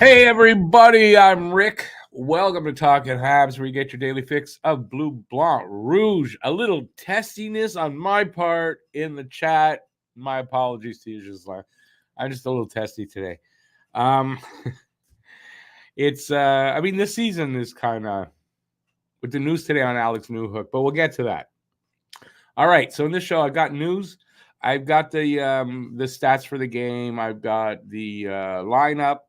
Hey everybody, I'm Rick. Welcome to Talking Habs, where you get your daily fix of Blue Blanc Rouge. A little testiness on my part in the chat. My apologies to you, Gisela. I'm just a little testy today. Um, this season is kind of with the news today on Alex Newhook, but we'll get to that. All right, so in this show, I've got news. I've got the stats for the game. I've got the lineup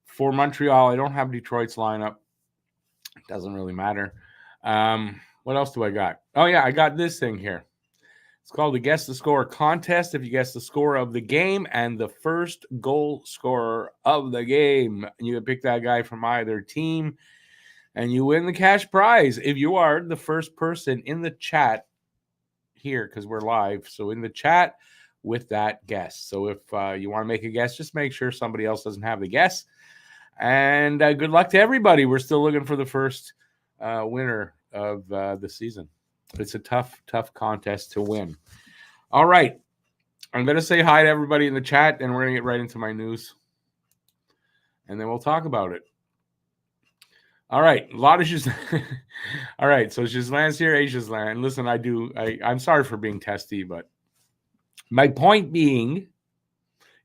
for Montreal. I don't have Detroit's lineup. It doesn't really matter. What else do I got? Oh, yeah, I got this thing here. It's called the Guess the Score contest. If you guess the score of the game and the first goal scorer of the game, you can pick that guy from either team, and you win the cash prize. If you are the first person in the chat here, because we're live, so in the chat with that guess. So if you want to make a guess, just make sure somebody else doesn't have the guess. And good luck to everybody. We're still looking for the first winner of the season. It's a tough contest to win. All right. I'm going to say hi to everybody in the chat, and we're going to get right into my news. And then we'll talk about it. All right. A lot of Gislan. All right. So Gislan's here. Hey, Gislan. Listen, I'm sorry for being testy, but my point being,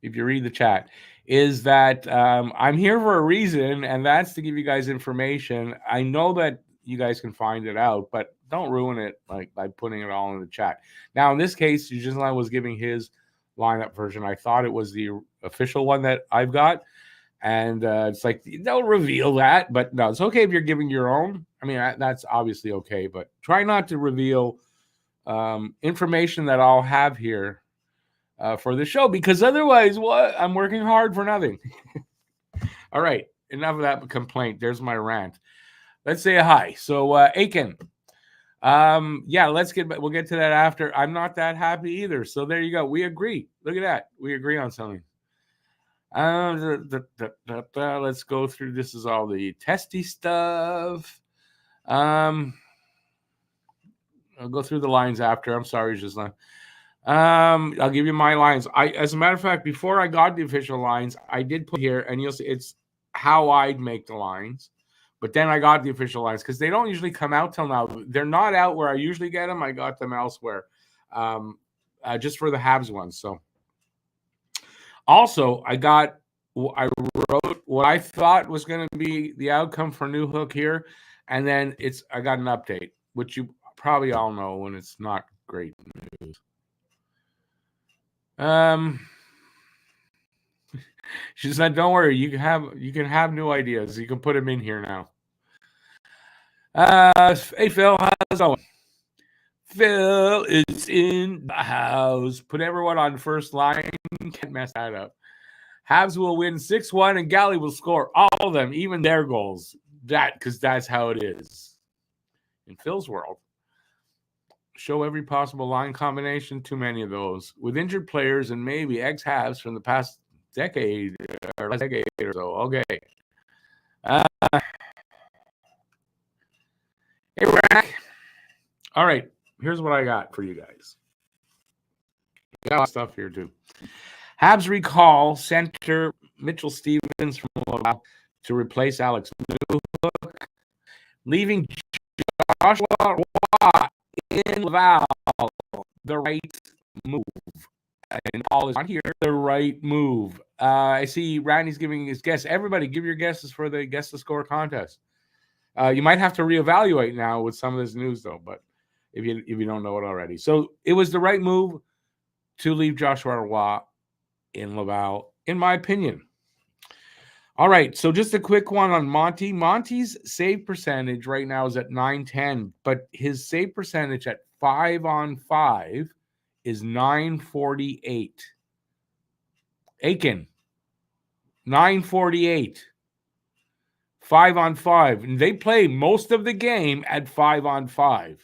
if you read the chat, is that I'm here for a reason, and that's to give you guys information. I know that you guys can find it out, but don't ruin it by putting it all in the chat. Now, in this case, Gislan was giving his lineup version. I thought it was the official one that I've got, and it's like, they'll reveal that, but no, it's okay if you're giving your own. I mean, that's obviously okay, but try not to reveal information that I'll have here for the show, because otherwise, what? I'm working hard for nothing. All right, enough of that complaint. There's my rant. Let's say hi. So, Aiken, yeah, we'll get to that after. I'm not that happy either. So there you go. We agree. Look at that. We agree on something. Let's go through. This is all the testy stuff. I'll go through the lines after. I'm sorry, Gisela. I'll give you my lines. As a matter of fact, before I got the official lines, I did put here, and you'll see it's how I'd make the lines. But then I got the official lines because they don't usually come out till now. They're not out where I usually get them. I got them elsewhere, just for the Habs ones. So also, I wrote what I thought was going to be the outcome for Newhook here, and then I got an update, which you probably all know when it's not great news. She said, "Don't worry, you can have new ideas. You can put them in here now." Hey Phil, how's it going? Phil is in the house. Put everyone on first line. Can't mess that up. Habs will win 6-1, and Galley will score all of them, even their goals. Because that's how it is in Phil's world. Show every possible line combination. Too many of those with injured players and maybe ex-Habs from the past decade or so. Okay. Hey, Rack. All right. Here's what I got for you guys. I got a lot of stuff here, too. Habs recall center Mitchell Stevens from Laval to replace Alex Newhook, leaving Joshua Roy in Laval. The right move. And all is on here. The right move. I see Randy's giving his guess. Everybody, give your guesses for the Guess the Score contest. You might have to reevaluate now with some of this news, though, but if you don't know it already. So it was the right move to leave Joshua Roy in Laval, in my opinion. All right, so just a quick one on Monty. Monty's save percentage right now is at .910, but his save percentage at 5-on-5 is .948. Aiken, .948. 5-on-5. And they play most of the game at 5-on-5.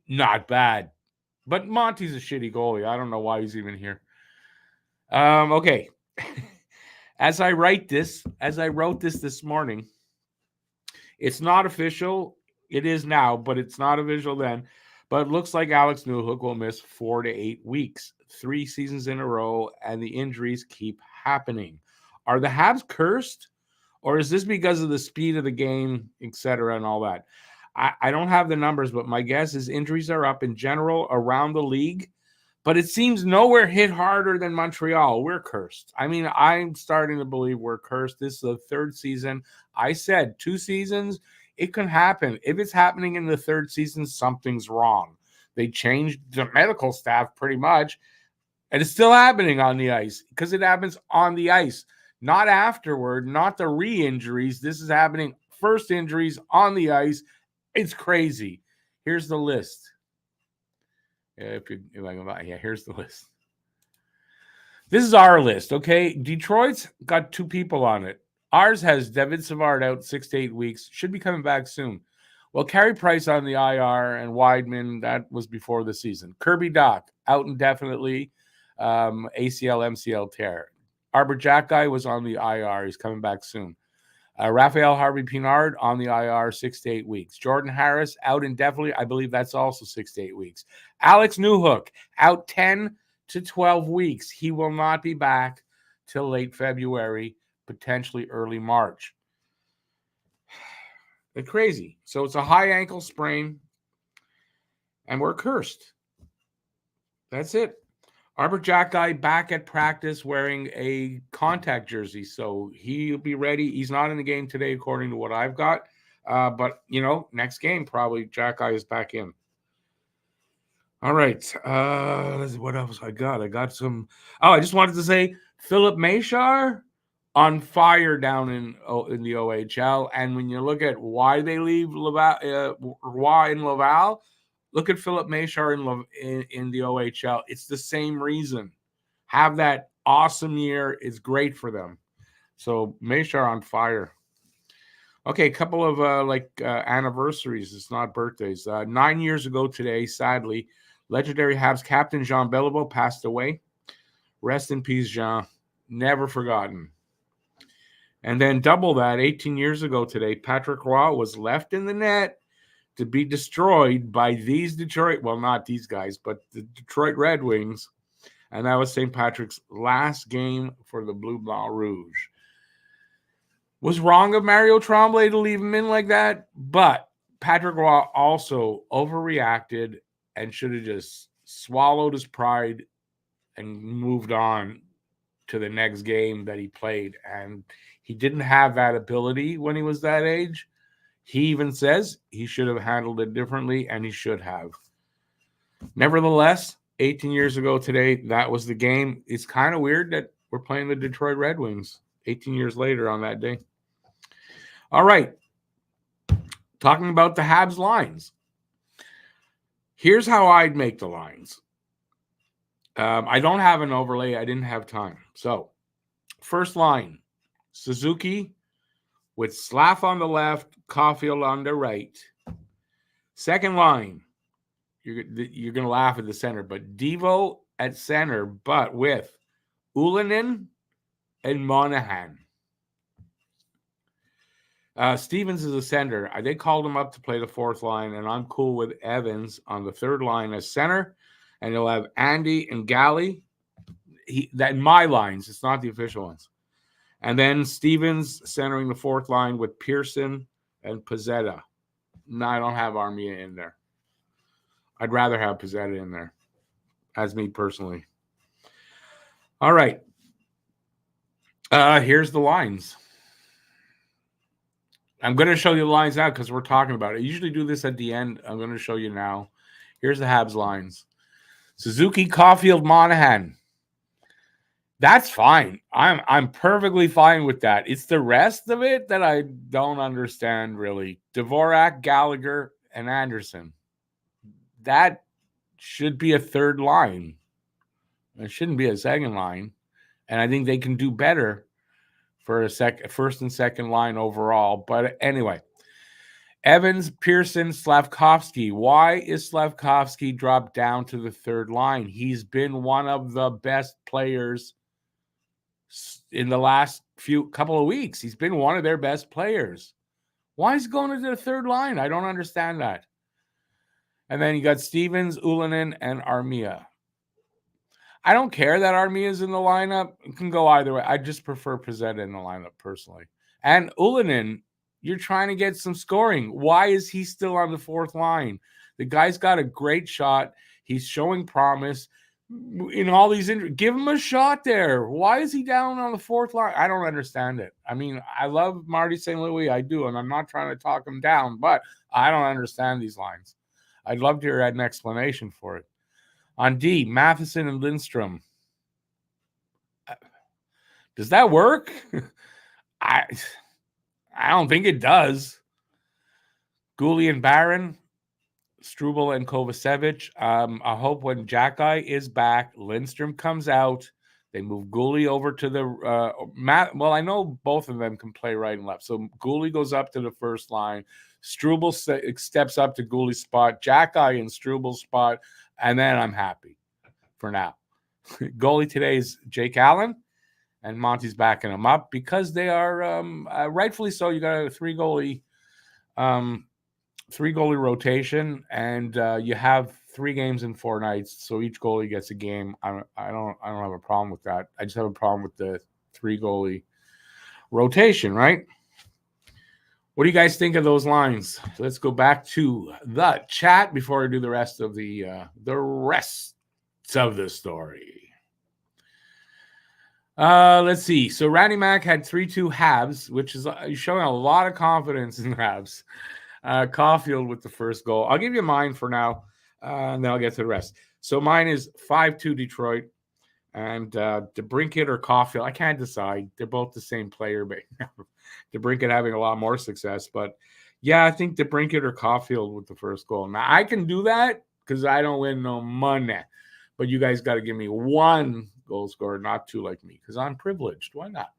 Not bad. But Monty's a shitty goalie. I don't know why he's even here. Okay. As I wrote this this morning, it's not official. It is now, but it's not official then. But it looks like Alex Newhook will miss 4 to 8 weeks, 3 seasons in a row, and the injuries keep happening. Are the Habs cursed, Or is this because of the speed of the game, et cetera, and all that? I don't have the numbers, but my guess is injuries are up in general around the league. But it seems nowhere hit harder than Montreal. We're cursed. I mean, I'm starting to believe we're cursed. This is the third season. I said 2 seasons, it can happen. If it's happening in the third season, something's wrong. They changed the medical staff pretty much, and it's still happening on the ice because it happens on the ice, not afterward, not the re-injuries. This is happening first injuries on the ice. It's crazy. Here's the list. Here's the list. This is our list, okay? Detroit's got 2 people on it. Ours has David Savard out 6 to 8 weeks. Should be coming back soon. Well, Carey Price on the IR and Weidman, that was before the season. Kirby Dach out indefinitely, ACL, MCL tear. Arbor Jack guy was on the IR. He's coming back soon. Raphael Harvey-Pinard on the IR 6 to 8 weeks. Jordan Harris out indefinitely. I believe that's also 6 to 8 weeks. Alex Newhook out 10 to 12 weeks. He will not be back till late February, potentially early March. It's crazy. So it's a high ankle sprain, and we're cursed. That's it. Arbor Jack guy back at practice wearing a contact jersey, so he'll be ready. He's not in the game today, according to what I've got. But, next game, probably Jack guy is back in. All right. What else I got? I got some. Oh, I just wanted to say Philip Machar on fire down in the OHL. And when you look at why they leave Roy and Laval, look at Philip Machar in the OHL. It's the same reason. Have that awesome year. It's great for them. So Machar on fire. Okay, a couple of anniversaries. It's not birthdays. 9 years ago today, sadly, legendary Habs captain Jean Beliveau passed away. Rest in peace, Jean. Never forgotten. And then double that, 18 years ago today, Patrick Roy was left in the net to be destroyed by not these guys, but the Detroit Red Wings. And that was St. Patrick's last game for the Bleu Blanc Rouge. Was wrong of Mario Tremblay to leave him in like that, but Patrick Roy also overreacted and should have just swallowed his pride and moved on to the next game that he played. And he didn't have that ability when he was that age. He even says he should have handled it differently, and he should have. Nevertheless, 18 years ago today, that was the game. It's kind of weird that we're playing the Detroit Red Wings 18 years later on that day. All right. Talking about the Habs lines. Here's how I'd make the lines. I don't have an overlay. I didn't have time. So, first line, Suzuki with Slav on the left, Caulfield on the right. Second line, you're going to laugh at the center, but Devo at center, but with Ulanen and Monahan. Stevens is a center. They called him up to play the fourth line, and I'm cool with Evans on the third line as center. And you'll have Andy and Galley. That in my lines, it's not the official ones. And then Stevens centering the fourth line with Pearson and Pizzetta. No, I don't have Armia in there. I'd rather have Pizzetta in there, as me personally. All right. Here's the lines. I'm going to show you the lines now because we're talking about it. I usually do this at the end. I'm going to show you now. Here's the Habs lines. Suzuki, Caulfield, Monahan. That's fine. I'm perfectly fine with that. It's the rest of it that I don't understand, really. Dvorak, Gallagher, and Anderson. That should be a third line. It shouldn't be a second line. And I think they can do better for a first and second line overall. But anyway, Evans, Pearson, Slavkovsky. Why is Slavkovsky dropped down to the third line? He's been one of the best players in the last couple of weeks. He's been one of their best players. Why is he going to the third line? I don't understand that. And then you got Stevens, Ulanen, and Armia. I don't care that Armia is in the lineup. It can go either way. I just prefer Pizzetta in the lineup personally. And Ulanen, you're trying to get some scoring. Why is he still on the fourth line? The guy's got a great shot. He's showing promise in all these injuries. Give him a shot there. Why is he down on the fourth line? I don't understand it. I mean, I love Marty St. Louis. I do, and I'm not trying to talk him down, but I don't understand these lines. I'd love to hear an explanation for it. On D, Matheson and Lindstrom. Does that work? I don't think it does. Gulli and Barron, Struble and Kovacevic. I hope when Jackeye is back, Lindstrom comes out. They move Gulli over to the well, I know both of them can play right and left. So Gulli goes up to the first line. Struble steps up to Gulli's spot. Jackeye in Struble's spot. And then I'm happy for now. Goalie today is Jake Allen. And Monty's backing them up because they are rightfully so. You got a three goalie rotation, and you have 3 games in 4 nights, so each goalie gets a game. I don't have a problem with that. I just have a problem with the 3 goalie rotation, right? What do you guys think of those lines? Let's go back to the chat before I do the rest of the story. Let's see. So Randy Mack had 3-2 Habs, which is showing a lot of confidence in the Habs. Caulfield with the first goal. I'll give you mine for now, and then I'll get to the rest. So mine is 5-2 Detroit, and DeBrincat or Caulfield. I can't decide. They're both the same player, but DeBrincat having a lot more success. But yeah, I think DeBrincat or Caulfield with the first goal. Now I can do that because I don't win no money, but you guys got to give me 1 goal scorer, not 2 like me, because I'm privileged. Why not?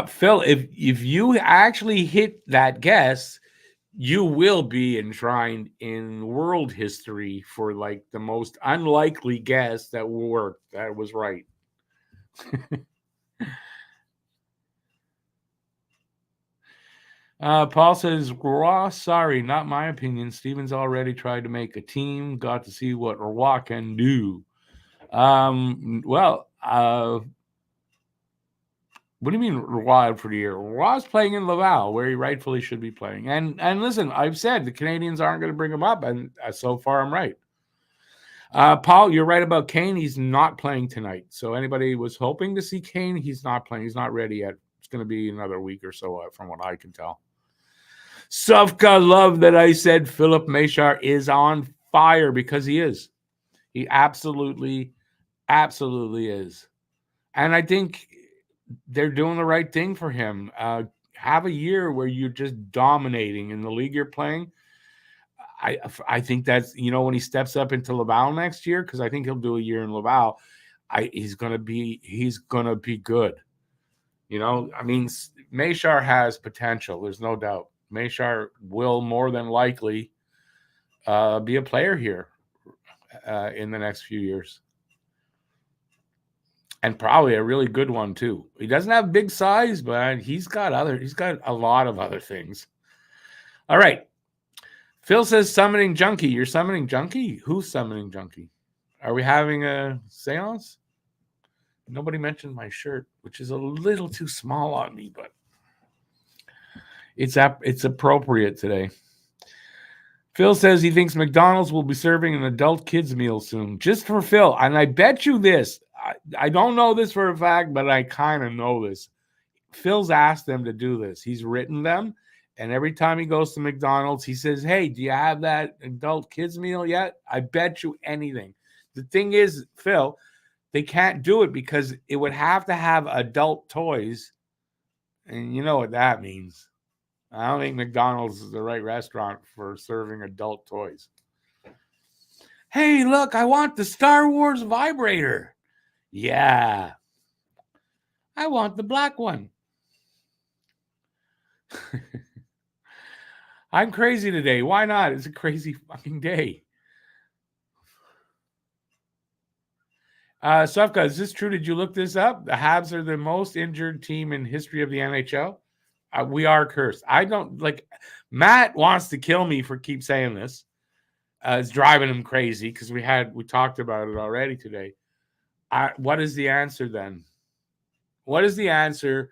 Phil, if you actually hit that guess, you will be enshrined in world history for like the most unlikely guess that worked. That was right. Paul says, Ross, sorry, not my opinion. Stevens already tried to make a team, got to see what Roy can do. What do you mean Roy for the year? Roy's playing in Laval, where he rightfully should be playing. And listen, I've said the Canadians aren't going to bring him up, and so far I'm right. Paul, you're right about Kane. He's not playing tonight. So anybody was hoping to see Kane, he's not playing. He's not ready yet. It's going to be another week or so from what I can tell. Sufka, love that I said Philip Machar is on fire because he is. He absolutely is. And I think they're doing the right thing for him. Have a year where you're just dominating in the league you're playing. I think that's, when he steps up into Laval next year, because I think he'll do a year in Laval, he's gonna be good. I mean, Machar has potential. There's no doubt. Machar will more than likely be a player here in the next few years. And probably a really good one too. He doesn't have big size, but he's got a lot of other things. All right. Phil says summoning Junkie. You're summoning Junkie? Who's summoning Junkie? Are we having a seance? Nobody mentioned my shirt, which is a little too small on me, but it's appropriate today. Phil says he thinks McDonald's will be serving an adult kids meal soon. Just for Phil. And I bet you this. I don't know this for a fact, but I kind of know this. Phil's asked them to do this. He's written them. And every time he goes to McDonald's, he says, hey, do you have that adult kids meal yet? I bet you anything. The thing is, Phil, they can't do it because it would have to have adult toys. And you know what that means. I don't think McDonald's is the right restaurant for serving adult toys. Hey, look, I want the Star Wars vibrator. Yeah. I want the black one. I'm crazy today. Why not? It's a crazy fucking day. Sufka, is this true? Did you look this up? The Habs are the most injured team in history of the NHL. We are cursed. I don't Matt wants to kill me for keep saying this. It's driving him crazy because we talked about it already today. What is the answer then? What is the answer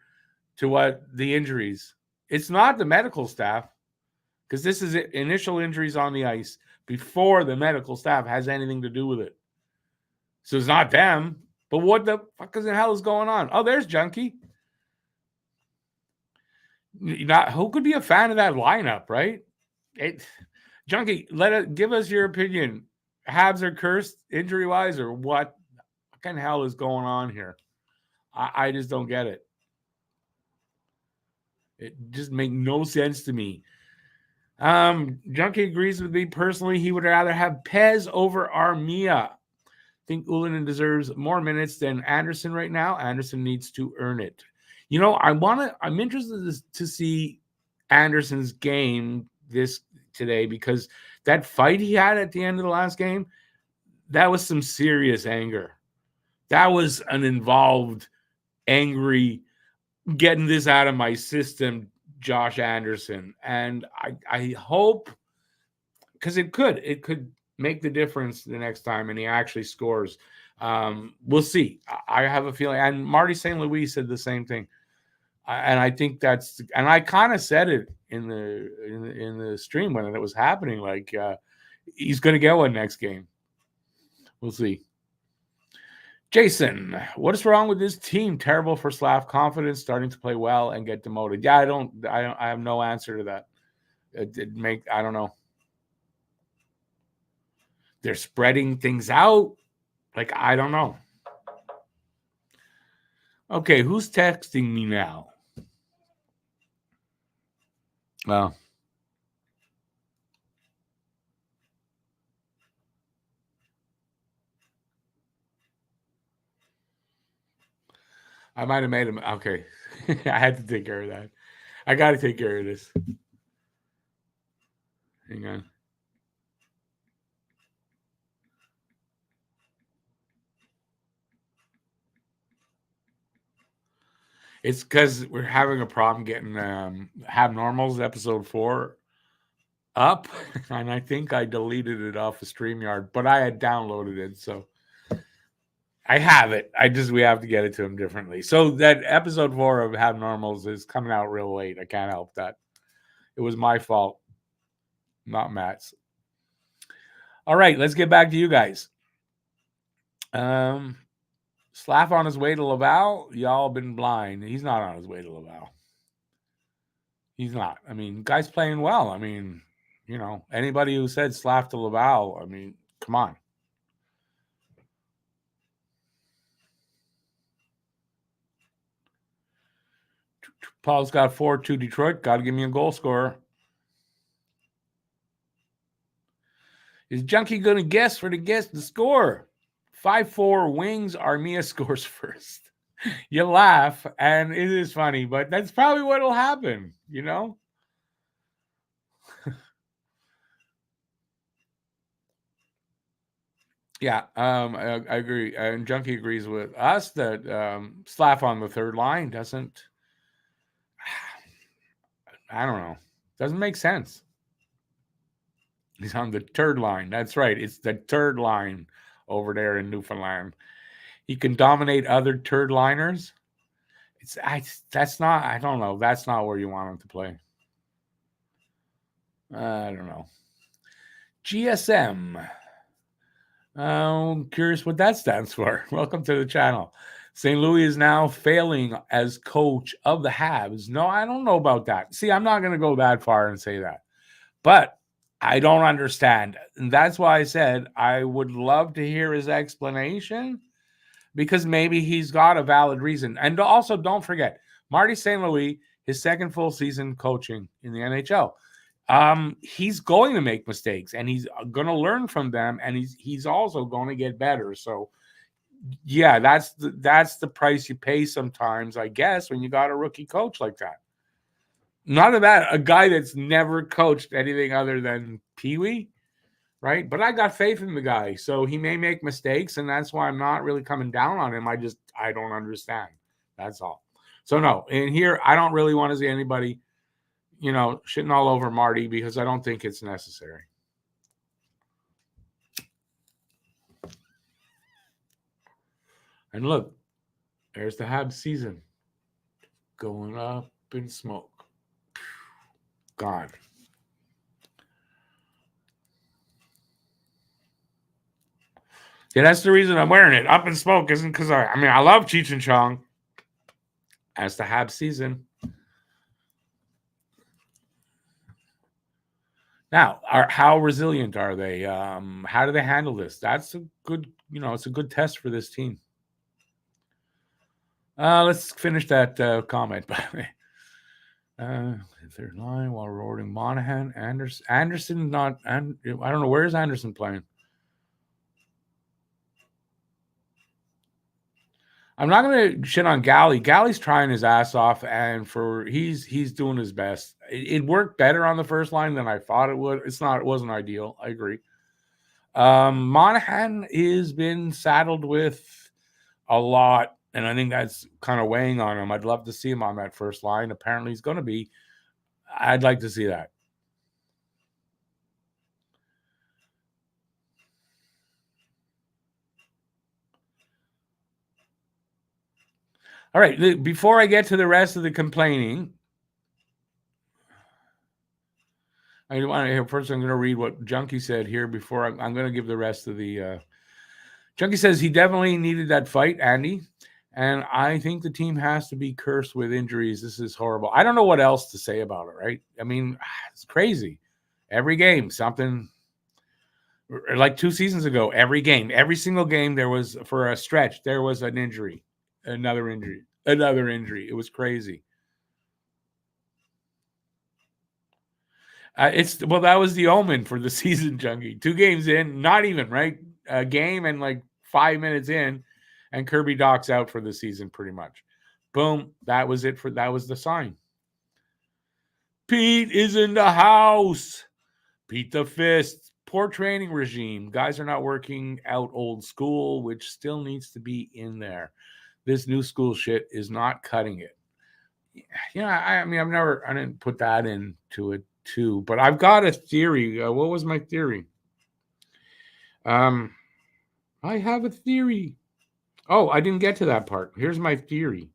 to what the injuries? It's not the medical staff, because this is initial injuries on the ice before the medical staff has anything to do with it. So it's not them. But what the fuck in the hell is going on? Oh, there's Junkie. Who could be a fan of that lineup, right? Junkie, give us your opinion. Habs are cursed injury-wise, or what? What kind of hell is going on here? I just don't get it. It just makes no sense to me. Junkie agrees with me personally. He would rather have Pez over Armia. I think Ullinen deserves more minutes than Anderson right now. Anderson needs to earn it. You know, I'm interested to see Anderson's game today, because that fight he had at the end of the last game, that was some serious anger. That was an involved, angry, getting this out of my system, Josh Anderson. And I hope, because it could make the difference the next time and he actually scores. We'll see. I have a feeling, and Marty St. Louis said the same thing. And I think and I kind of said it in the stream when it was happening, like he's going to get one next game. We'll see. Jason, what is wrong with this team? Terrible for Slav confidence, starting to play well and get demoted. Yeah, I have no answer to that. I don't know. They're spreading things out. Like, I don't know. Okay, who's texting me now? Well, I might have made him. Okay. I had to take care of that. I got to take care of this. Hang on. It's because we're having a problem getting Have Normals episode 4 up, and I think I deleted it off of StreamYard, but I had downloaded it, so I have it. We have to get it to him differently. So that episode 4 of Have Normals is coming out real late. I can't help that. It was my fault, not Matt's. All right, let's get back to you guys. Slav on his way to Laval. Y'all been blind. He's not on his way to Laval. He's not. I mean, guy's playing well. I mean, you know, anybody who said Slav to Laval, I mean, come on. Paul's got 4-2 Detroit. Got to give me a goal scorer. Is Junkie going to guess the score? 5-4 Wings. Armia scores first. You laugh, and it is funny, but that's probably what will happen, you know? Yeah, I agree. And Junkie agrees with us that Slav on the third line doesn't, I don't know, doesn't make sense. He's on the third line. That's right. It's the third line over there in Newfoundland. He can dominate other third liners. That's not, I don't know. That's not where you want him to play. I don't know. GSM. I'm curious what that stands for. Welcome to the channel. St. Louis is now failing as coach of the Habs. No, I don't know about that. See, I'm not going to go that far and say that. But I don't understand. And that's why I said I would love to hear his explanation, because maybe he's got a valid reason. And also, don't forget, Marty St. Louis, his second full season coaching in the NHL. He's going to make mistakes, and he's going to learn from them, and he's also going to get better. So, yeah, that's the price you pay sometimes, I guess, when you got a rookie coach like that. Not a guy that's never coached anything other than Pee-wee, right? But I got faith in the guy, so he may make mistakes, and that's why I'm not really coming down on him. I don't understand. That's all. So no, in here, I don't really want to see anybody, you know, shitting all over Marty, because I don't think it's necessary. And look, there's the Habs season going up in smoke. Gone. Yeah, that's the reason I'm wearing it. Up in smoke isn't because I love Cheech and Chong. As the Habs season. Now, how resilient are they? How do they handle this? That's a good, it's a good test for this team. Let's finish that comment. By the way, third line while rewarding Monahan, Anderson. Not, and I don't know, where is Anderson playing. I'm not going to shit on Galley. Galley's trying his ass off, and he's doing his best. It worked better on the first line than I thought it would. It wasn't ideal. I agree. Monahan has been saddled with a lot, and I think that's kind of weighing on him. I'd love to see him on that first line. Apparently, he's going to be. I'd like to see that. All right, before I get to the rest of the complaining, first I'm going to read what Junkie said here before I'm going to give the rest of the. Junkie says he definitely needed that fight, Andy, and I think the team has to be cursed with injuries. This is horrible. I don't know what else to say about it, right? I mean, it's crazy. Every game, something. Like 2 seasons ago, every single game, there was, for a stretch, there was an injury, another injury. It was crazy. That was the omen for the season, Junkie. 2 games in, not even, right? A game and like 5 minutes in, and Kirby Doc's out for the season pretty much. Boom. That was it. That was the sign. Pete is in the house. Pete the Fist. Poor training regime. Guys are not working out old school, which still needs to be in there. This new school shit is not cutting it. I didn't put that into it too, but I've got a theory. What was my theory? I have a theory. Oh, I didn't get to that part. Here's my theory.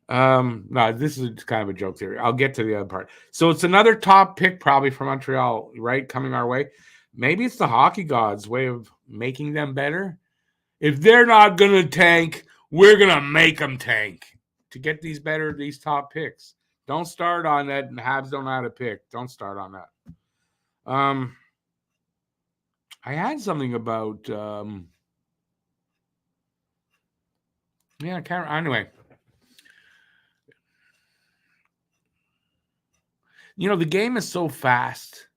No, this is kind of a joke theory. I'll get to the other part. So it's another top pick probably from Montreal, right? Coming our way. Maybe it's the hockey gods' way of making them better. If they're not going to tank, we're going to make them tank to get these top picks. Don't start on that, and Habs don't know how to pick. Don't start on that. I had something about anyway. The game is so fast.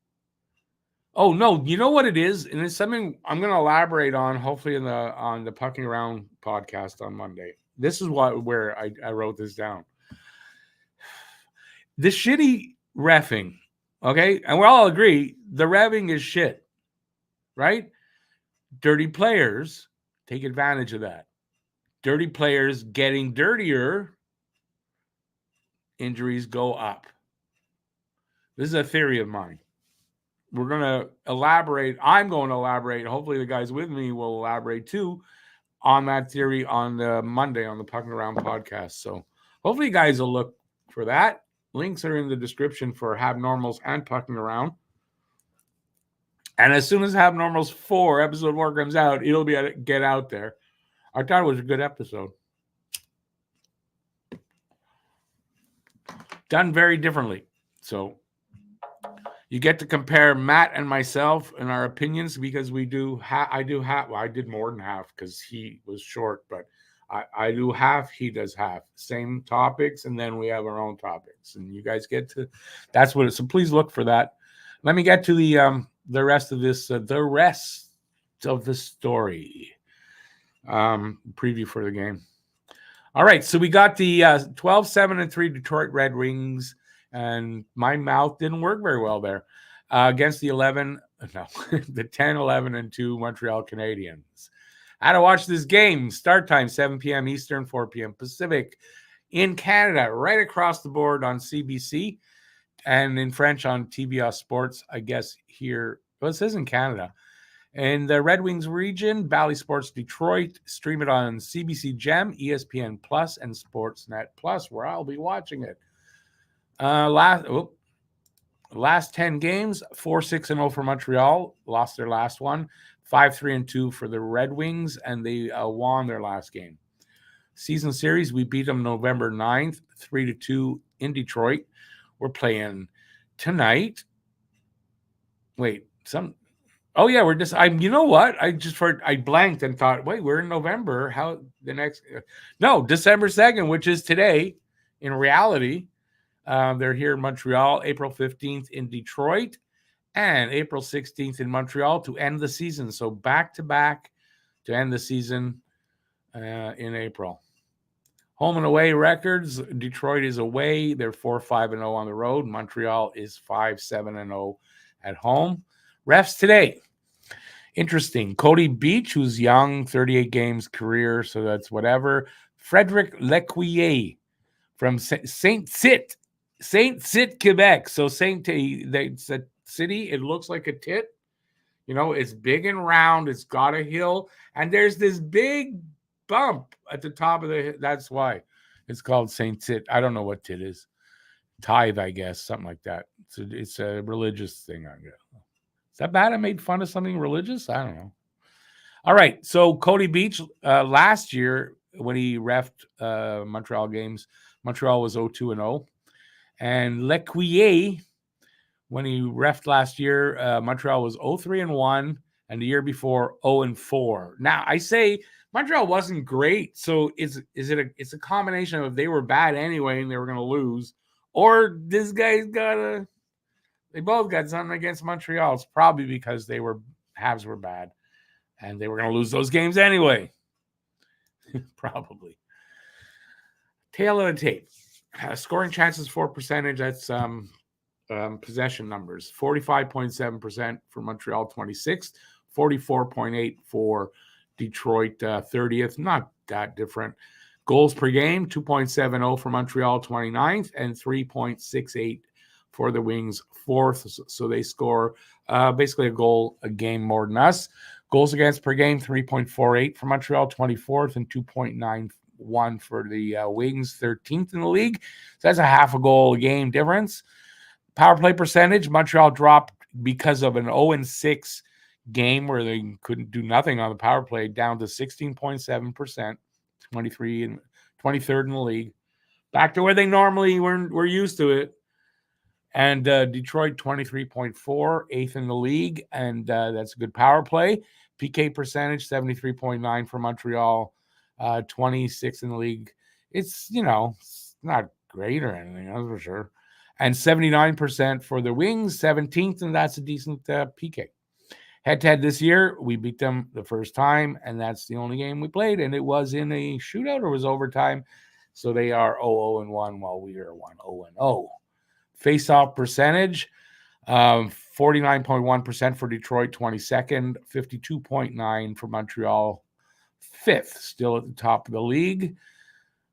Oh no, you know what it is, and it's something I'm going to elaborate on. Hopefully, on the Pucking Around podcast on Monday. This is where I wrote this down. The shitty reffing, okay, and we all agree the reffing is shit, right? Dirty players take advantage of that. Dirty players getting dirtier, injuries go up. This is a theory of mine. We're going to elaborate. I'm going to elaborate. Hopefully the guys with me will elaborate too on that theory on the Monday on the Pucking Around podcast. So hopefully you guys will look for that. Links are in the description for Habnormals and Pucking Around. And as soon as Habnormals 4, episode 4 comes out, it'll get out there. I thought it was a good episode. Done very differently. So you get to compare Matt and myself and our opinions because we do. I did more than half because he was short, but I do half. He does half. Same topics, and then we have our own topics, and you guys get to. That's what it. So please look for that. Let me get to the rest of this. The rest of the story. Preview for the game. All right, so we got the 12-7-3 Detroit Red Wings. And my mouth didn't work very well there against the 10-11-2 Montreal Canadiens. How to watch this game? Start time 7 p.m. Eastern, 4 p.m. Pacific in Canada, right across the board on CBC, and in French on TBS Sports. I guess here, well, it says in Canada, In the Red Wings region, Bally Sports Detroit, stream it on CBC Gem, ESPN Plus, and Sportsnet Plus, where I'll be watching it. Last 10 games, 4-6-0 for Montreal, lost their last one. 5-3-2 for the Red Wings, and they won their last game. Season series, we beat them November 9th, 3-2 in Detroit. We're playing tonight. We're just, you know what? I blanked and thought, wait, we're in November. How the next, no, December 2nd, which is today in reality. They're here in Montreal, April 15th in Detroit, and April 16th in Montreal to end the season. So back-to-back to end the season in April. Home and away records. Detroit is away. They're 4-5-0 on the road. Montreal is 5-7-0 at home. Refs today. Interesting. Cody Beach, who's young, 38 games career, so that's whatever. Frederic Lecuyer from Saint-Tit, Quebec. So it's a city. It looks like a tit. You know, it's big and round. It's got a hill. And there's this big bump at the top of the hill. That's why it's called Saint-Tit. I don't know what tit is. Tithe, I guess. Something like that. It's a religious thing, I guess. Is that bad? I made fun of something religious? I don't know. All right. So Cody Beach, last year when he reffed Montreal games, Montreal was 0-2-0. And Lecuyer, when he reffed last year, Montreal was 0-3-1, and the year before 0-4. Now I say Montreal wasn't great, so it's a combination of they were bad anyway and they were going to lose, or this guy's they both got something against Montreal. It's probably because Habs were bad and they were going to lose those games anyway. Probably. Tail of the tape. Scoring chances for percentage. That's possession numbers. 45.7% for Montreal, 26th. 44.8 for Detroit, 30th. Not that different. Goals per game, 2.70 for Montreal, 29th, and 3.68 for the Wings, 4th. So they score basically a goal a game more than us. Goals against per game, 3.48 for Montreal, 24th, and 2.91 for the Wings, 13th in the league. So that's a half a goal a game difference. Power play percentage, Montreal dropped because of an 0-6 game where they couldn't do nothing on the power play, down to 16.7%, 23rd in the league. Back to where they normally were used to it. And Detroit, 23.4, 8th in the league, and that's a good power play. PK percentage, 73.9 for Montreal, 26th in the league. It's, it's not great or anything, that's for sure. And 79% for the Wings, 17th, and that's a decent PK. Head-to-head this year, we beat them the first time, and that's the only game we played, and it was in a shootout or was overtime. So they are 0-1 while we are 1-0. Face-off percentage, 49.1% for Detroit, 22nd, 52.9 for Montreal, 5th, still at the top of the league.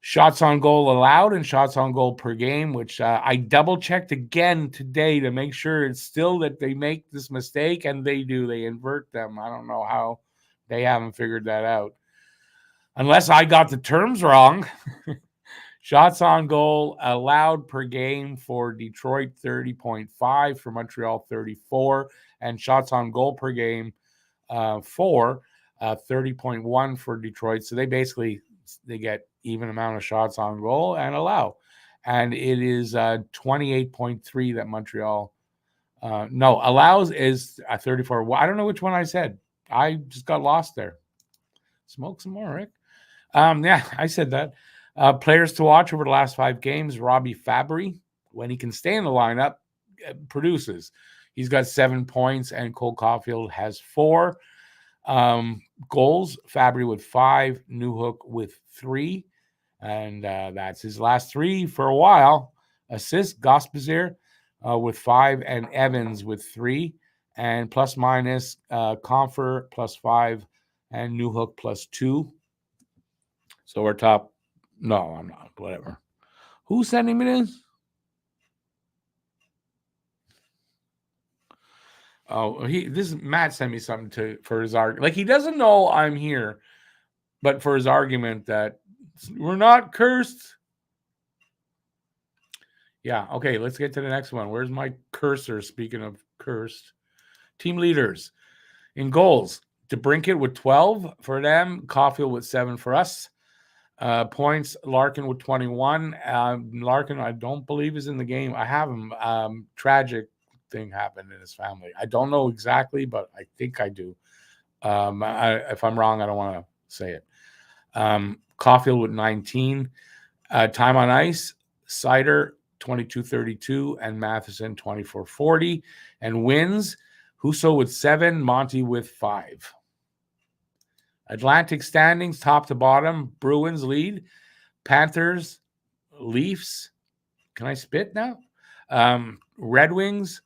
Shots on goal allowed and shots on goal per game, which I double-checked again today to make sure it's still that they make this mistake, and they do. They invert them. I don't know how they haven't figured that out. Unless I got the terms wrong. Shots on goal allowed per game for Detroit, 30.5, for Montreal, 34, and shots on goal per game for 30.1 for Detroit. So they get even amount of shots on goal and allow. And it is 28.3 that Montreal allows is 34. Well, I don't know which one I said. I just got lost there. Smoke some more, Rick. Yeah, I said that. Players to watch over the last 5 games, Robbie Fabry, when he can stay in the lineup, produces. He's got 7 points, and Cole Caulfield has 4. Goals, Fabry with 5, Newhook with 3, and that's his last 3 for a while. Assists, Gospazir with 5, and Evans with 3, and plus minus, Comfer plus 5, and Newhook plus 2. So we're top. No, I'm not. Whatever. Who's sending me this? Oh, Matt sent me something for his argument. Like, he doesn't know I'm here, but for his argument that we're not cursed. Yeah, okay, let's get to the next one. Where's my cursor? Speaking of cursed. Team leaders. In goals, DeBrincat with 12 for them. Caulfield with 7 for us. Points, Larkin with 21. Larkin, I don't believe, is in the game. I have him. Tragic thing happened in his family. I don't know exactly, but I think I do. If I'm wrong, I don't want to say it. Caulfield with 19. Time on ice, Sider 22-32 and Matheson 24-40. And wins, Husso with 7, Monty with 5. Atlantic standings, top to bottom. Bruins lead. Panthers, Leafs. Can I spit now? Red Wings,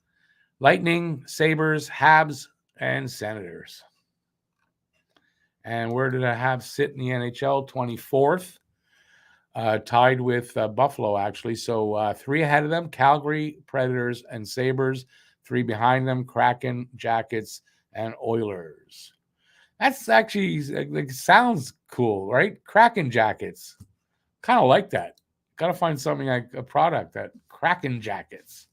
Lightning, Sabres, Habs, and Senators. And where did the Habs sit in the NHL? 24th. Tied with Buffalo, actually. So 3 ahead of them, Calgary, Predators, and Sabres. 3 behind them, Kraken, Jackets, and Oilers. That's actually, like, sounds cool, right? Kraken Jackets. Kind of like that. Got to find something like a product that Kraken Jackets.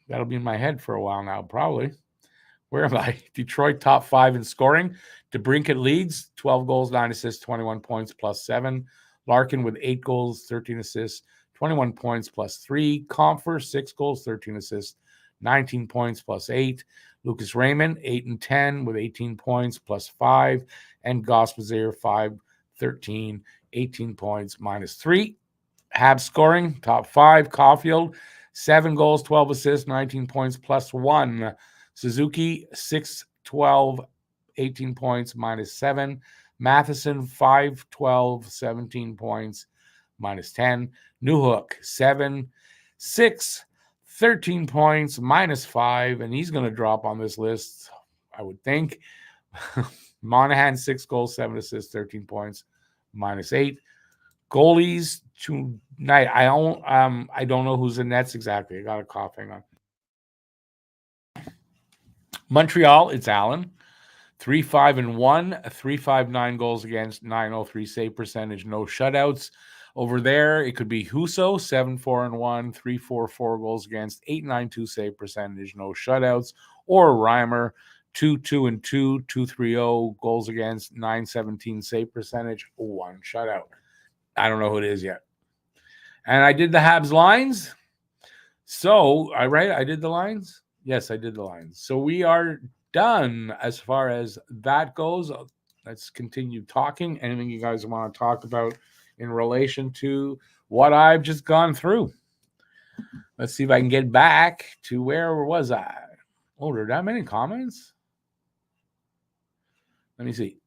That'll be in my head for a while now, probably. Where am I? Detroit top 5 in scoring. DeBrincat leads, 12 goals, 9 assists, 21 points, plus 7. Larkin with 8 goals, 13 assists, 21 points, plus 3. Comfer, 6 goals, 13 assists, 19 points, plus 8. Lucas Raymond, 8 and 10 with 18 points, plus 5. And Gospazier, 5, 13, 18 points, minus 3. Habs scoring, top 5. Caulfield, 7 goals, 12 assists, 19 points, plus 1. Suzuki, 6, 12, 18 points, minus 7. Matheson, 5, 12, 17 points, minus 10. Newhook, 7, 6, 13 points, minus 5. And he's going to drop on this list, I would think. Monahan, 6 goals, 7 assists, 13 points, minus 8. Goalies tonight. I don't know who's in nets exactly. I got a cough. Hang on. Montreal, it's Allen. 3-5-1, 359 goals against, 903 save percentage, no shutouts. Over there, it could be Husso, 7-4-1, 344 goals against, 892 save percentage, no shutouts. Or Reimer, 2-2-2, 230 goals against, 917 save percentage, 1 shutout. I don't know who it is yet. And I did the Habs lines. So, I did the lines? Yes, I did the lines. So we are done as far as that goes. Let's continue talking. Anything you guys want to talk about in relation to what I've just gone through? Let's see if I can get back to where was I? Oh, there are that many comments? Let me see.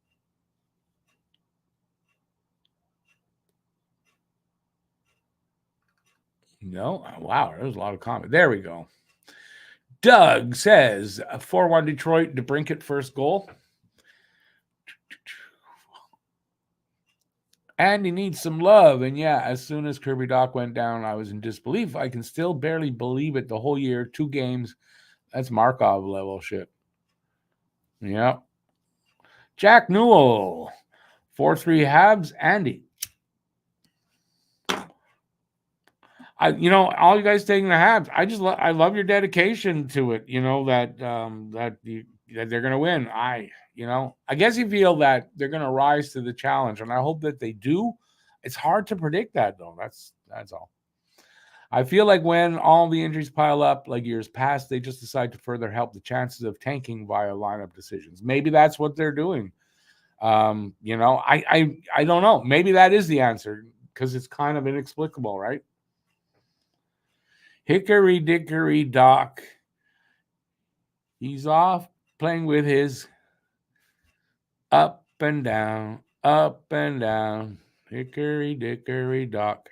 No? Wow, there's a lot of comments. There we go. Doug says 4-1 Detroit, DeBrincat first goal. And he needs some love. And yeah, as soon as Kirby Doc went down, I was in disbelief. I can still barely believe it the whole year. 2 games. That's Markov level shit. Yeah. Jack Newell. 4-3 Habs. Andy. All you guys taking the Habs. I love your dedication to it. That they're going to win. I guess you feel that they're going to rise to the challenge, and I hope that they do. It's hard to predict that, though. That's all. I feel like when all the injuries pile up, like years past, they just decide to further help the chances of tanking via lineup decisions. Maybe that's what they're doing. I don't know. Maybe that is the answer because it's kind of inexplicable, right? Hickory dickory dock. He's off playing with his up and down, hickory dickory dock.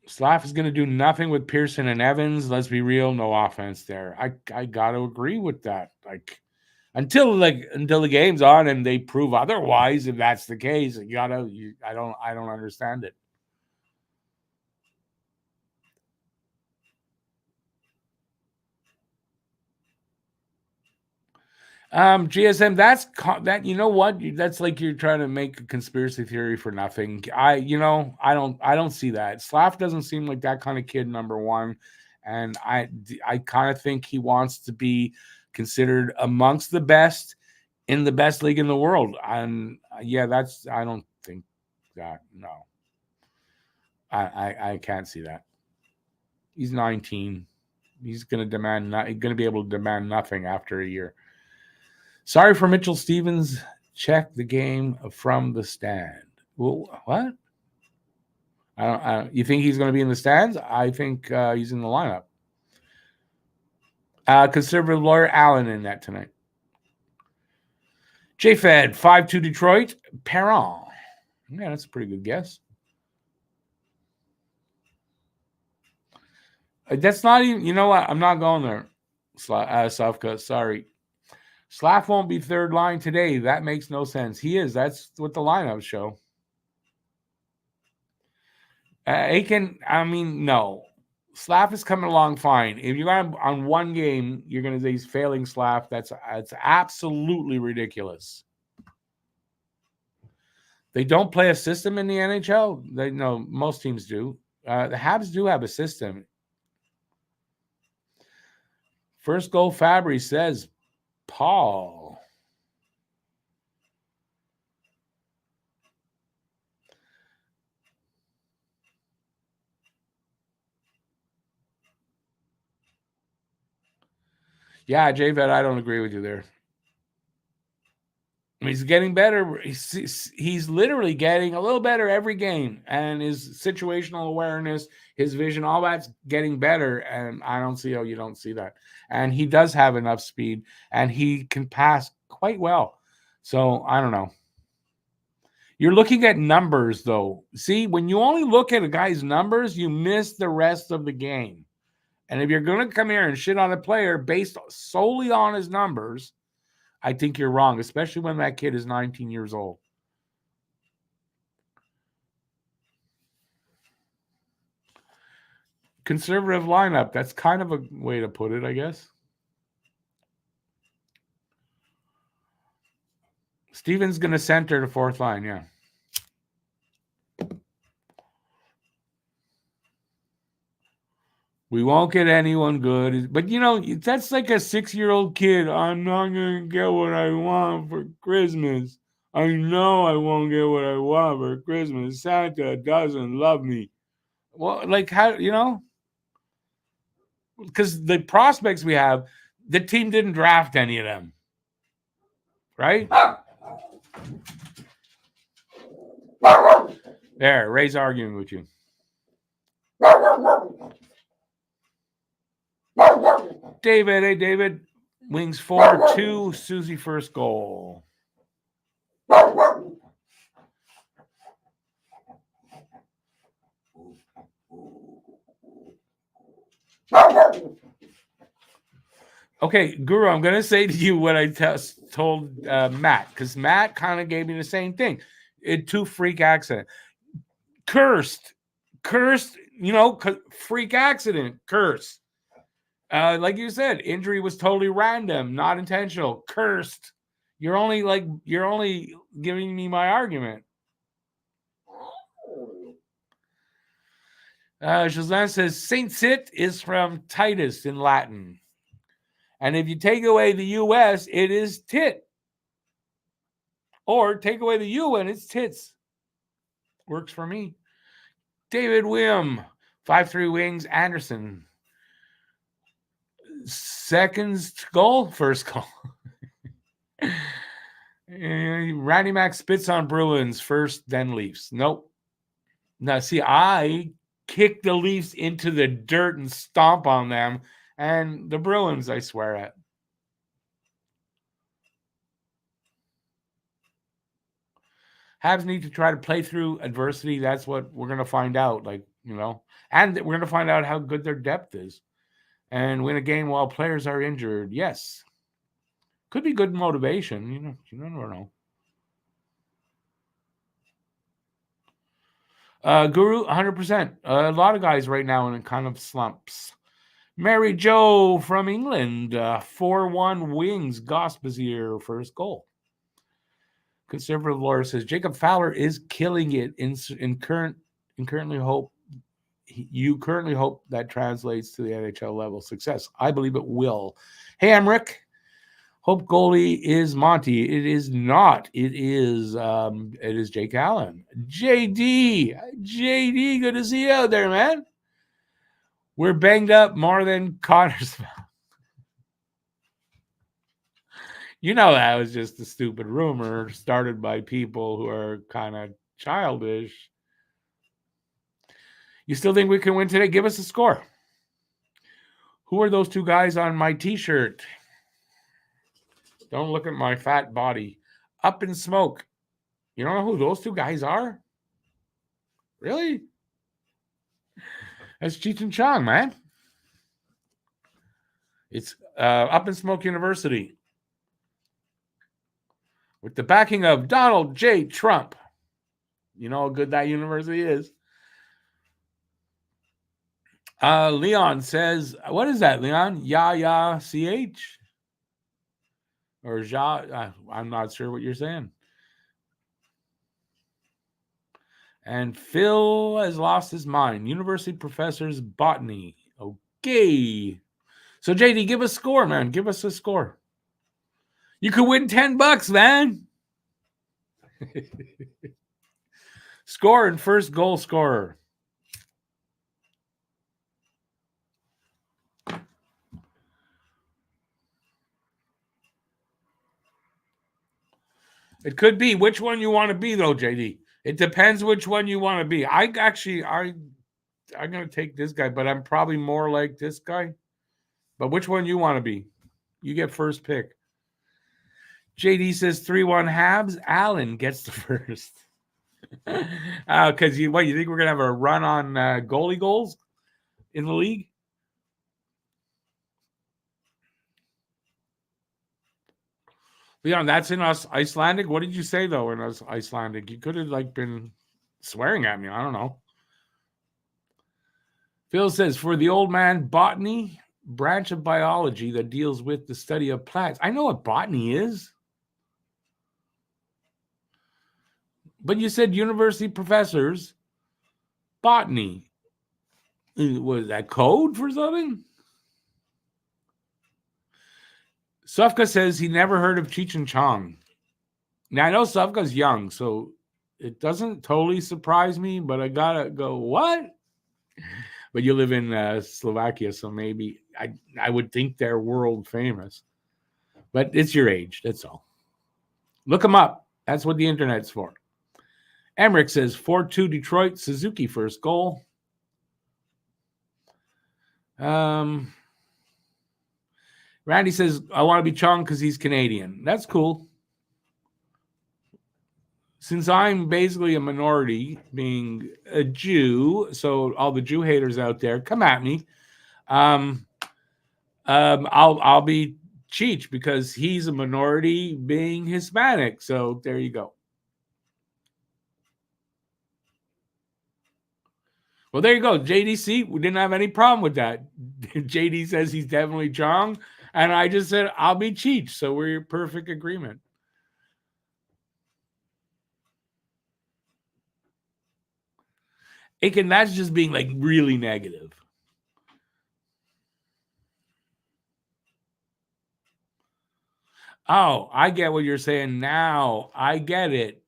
Slav is going to do nothing with Pearson and Evans. Let's be real, no offense there. I got to agree with that. Like, until the game's on and they prove otherwise. If that's the case, I don't understand it. GSM, that, you know what? That's like you're trying to make a conspiracy theory for nothing. I don't see that. Slav doesn't seem like that kind of kid, number one. And I kind of think he wants to be considered amongst the best in the best league in the world. And yeah, I don't think that. No, I can't see that. He's 19. He's going to be able to demand nothing after a year. Sorry for Mitchell Stevens. Check the game from the stand. Well, what? I don't. You think he's going to be in the stands? I think he's in the lineup. Conservative lawyer Allen in that tonight. JFed 5-2 Detroit. Perron. Yeah, that's a pretty good guess. That's not even. You know what? I'm not going there. Slavka. Sorry. Slav won't be third line today. That makes no sense. He is. That's what the lineups show. Aiken, no. Slav is coming along fine. If you're on one game, you're going to say he's failing Slav. It's absolutely ridiculous. They don't play a system in the NHL. Most teams do. The Habs do have a system. First goal, Fabry says, Paul. Yeah, JVet, I don't agree with you there. He's getting better. He's literally getting a little better every game, and his situational awareness, his vision, all that's getting better. And I don't see how you don't see that. And he does have enough speed, and he can pass quite well. So I don't know. You're looking at numbers, though. See, when you only look at a guy's numbers, you miss the rest of the game. And if you're going to come here and shit on a player based solely on his numbers, I think you're wrong, especially when that kid is 19 years old. Conservative lineup. That's kind of a way to put it, I guess. Steven's going to center the fourth line, yeah. We won't get anyone good. But, that's like a 6-year-old kid. I'm not going to get what I want for Christmas. I know I won't get what I want for Christmas. Santa doesn't love me. Well, like how, because the prospects we have, the team didn't draft any of them. Right? There, Ray's arguing with you. David, hey, David. Wings 4-2. Susie first goal. Okay, Guru, I'm going to say to you what I told Matt, because Matt kind of gave me the same thing. Two freak accident. Cursed, freak accident, curse. Like you said, injury was totally random, not intentional, cursed. You're only giving me my argument. Shazlan says Saint Sit is from Titus in Latin. And if you take away the U.S., it is tit. Or take away the U and it's tits. Works for me. David Wim, 5-3 Wings, Anderson. Seconds goal, first goal. Randy Mack spits on Bruins first, then Leafs. Nope. Now, see, I kick the Leafs into the dirt and stomp on them, and the Bruins, I swear at. Habs need to try to play through adversity. That's what we're going to find out, and we're going to find out how good their depth is and win a game while players are injured. Yes. Could be good motivation. You never know. Guru, 100%. A lot of guys right now in kind of slumps. Mary Jo from England, 4-1 wings. Gospasier first goal. Conservative lawyer says Jacob Fowler is killing it currently hope. You currently hope that translates to the NHL level success. I believe it will. Hey, I'm Rick. Hope goalie is Monty. It is not. It is Jake Allen. JD, good to see you out there, man. We're banged up more than Connor's. You know, that was just a stupid rumor started by people who are kind of childish. You still think we can win today? Give us a score. Who are those two guys on my t-shirt? Don't look at my fat body. Up in Smoke. You don't know who those two guys are? Really? That's Cheech and Chong, man. It's Up in Smoke University. With the backing of Donald J. Trump. You know how good that university is. Leon says, what is that, Leon? CH? Or Ja? I'm not sure what you're saying. And Phil has lost his mind. University professors botany. Okay. So JD, give us a score, man. Give us a score. You could win $10, man. Score and first goal scorer. It could be which one you want to be, though, JD. It depends which one you want to be. I'm going to take this guy, but I'm probably more like this guy. But which one you want to be? You get first pick. JD says 3-1 Habs. Allen gets the first. Because you think we're going to have a run on goalie goals in the league? Leon, that's in us Icelandic. What did you say though in us Icelandic? You could have been swearing at me. I don't know. Phil says for the old man, botany, branch of biology that deals with the study of plants. I know what botany is. But you said university professors, botany. Was that code for something? Sufka says he never heard of Cheech and Chong. Now, I know Sufka's young, so it doesn't totally surprise me, but I gotta go, what? But you live in Slovakia, so maybe I would think they're world famous. But it's your age, that's all. Look them up. That's what the internet's for. Emmerich says 4-2 Detroit, Suzuki first goal. Randy says, I want to be Chong because he's Canadian. That's cool. Since I'm basically a minority, being a Jew, so all the Jew haters out there, come at me. I'll be Cheech because he's a minority, being Hispanic. So there you go. Well, there you go. JDC, we didn't have any problem with that. JD says he's definitely Chong. And I just said, I'll be Cheech. So we're in perfect agreement. Aiken, that's just being really negative. Oh, I get what you're saying now. I get it.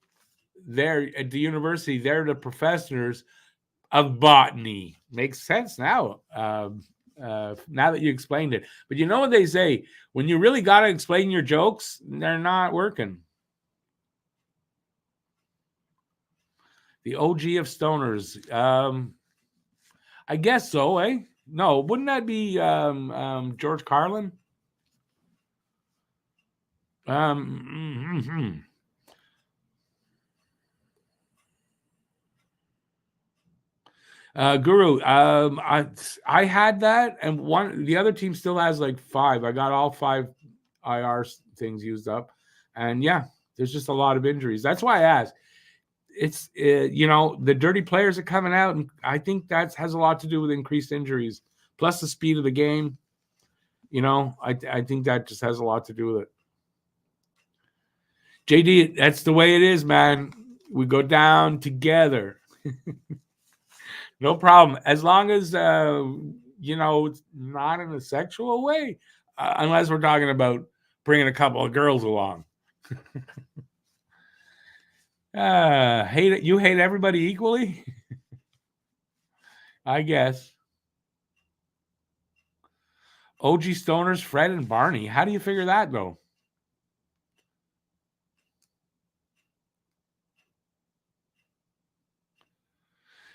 They're at the university. They're the professors of botany. Makes sense now. Now that you explained it. But you know what they say? When you really got to explain your jokes, they're not working. The OG of stoners. I guess so, eh? No, wouldn't that be George Carlin? Guru, I had that, and the other team still has 5. I got all 5 IR things used up. And yeah, there's just a lot of injuries. That's why I asked. It's, the dirty players are coming out, and I think that has a lot to do with increased injuries, plus the speed of the game. I think that just has a lot to do with it. JD, that's the way it is, man. We go down together. No problem. As long as, it's not in a sexual way, unless we're talking about bringing a couple of girls along. You hate everybody equally? I guess. OG Stoners, Fred and Barney. How do you figure that, though?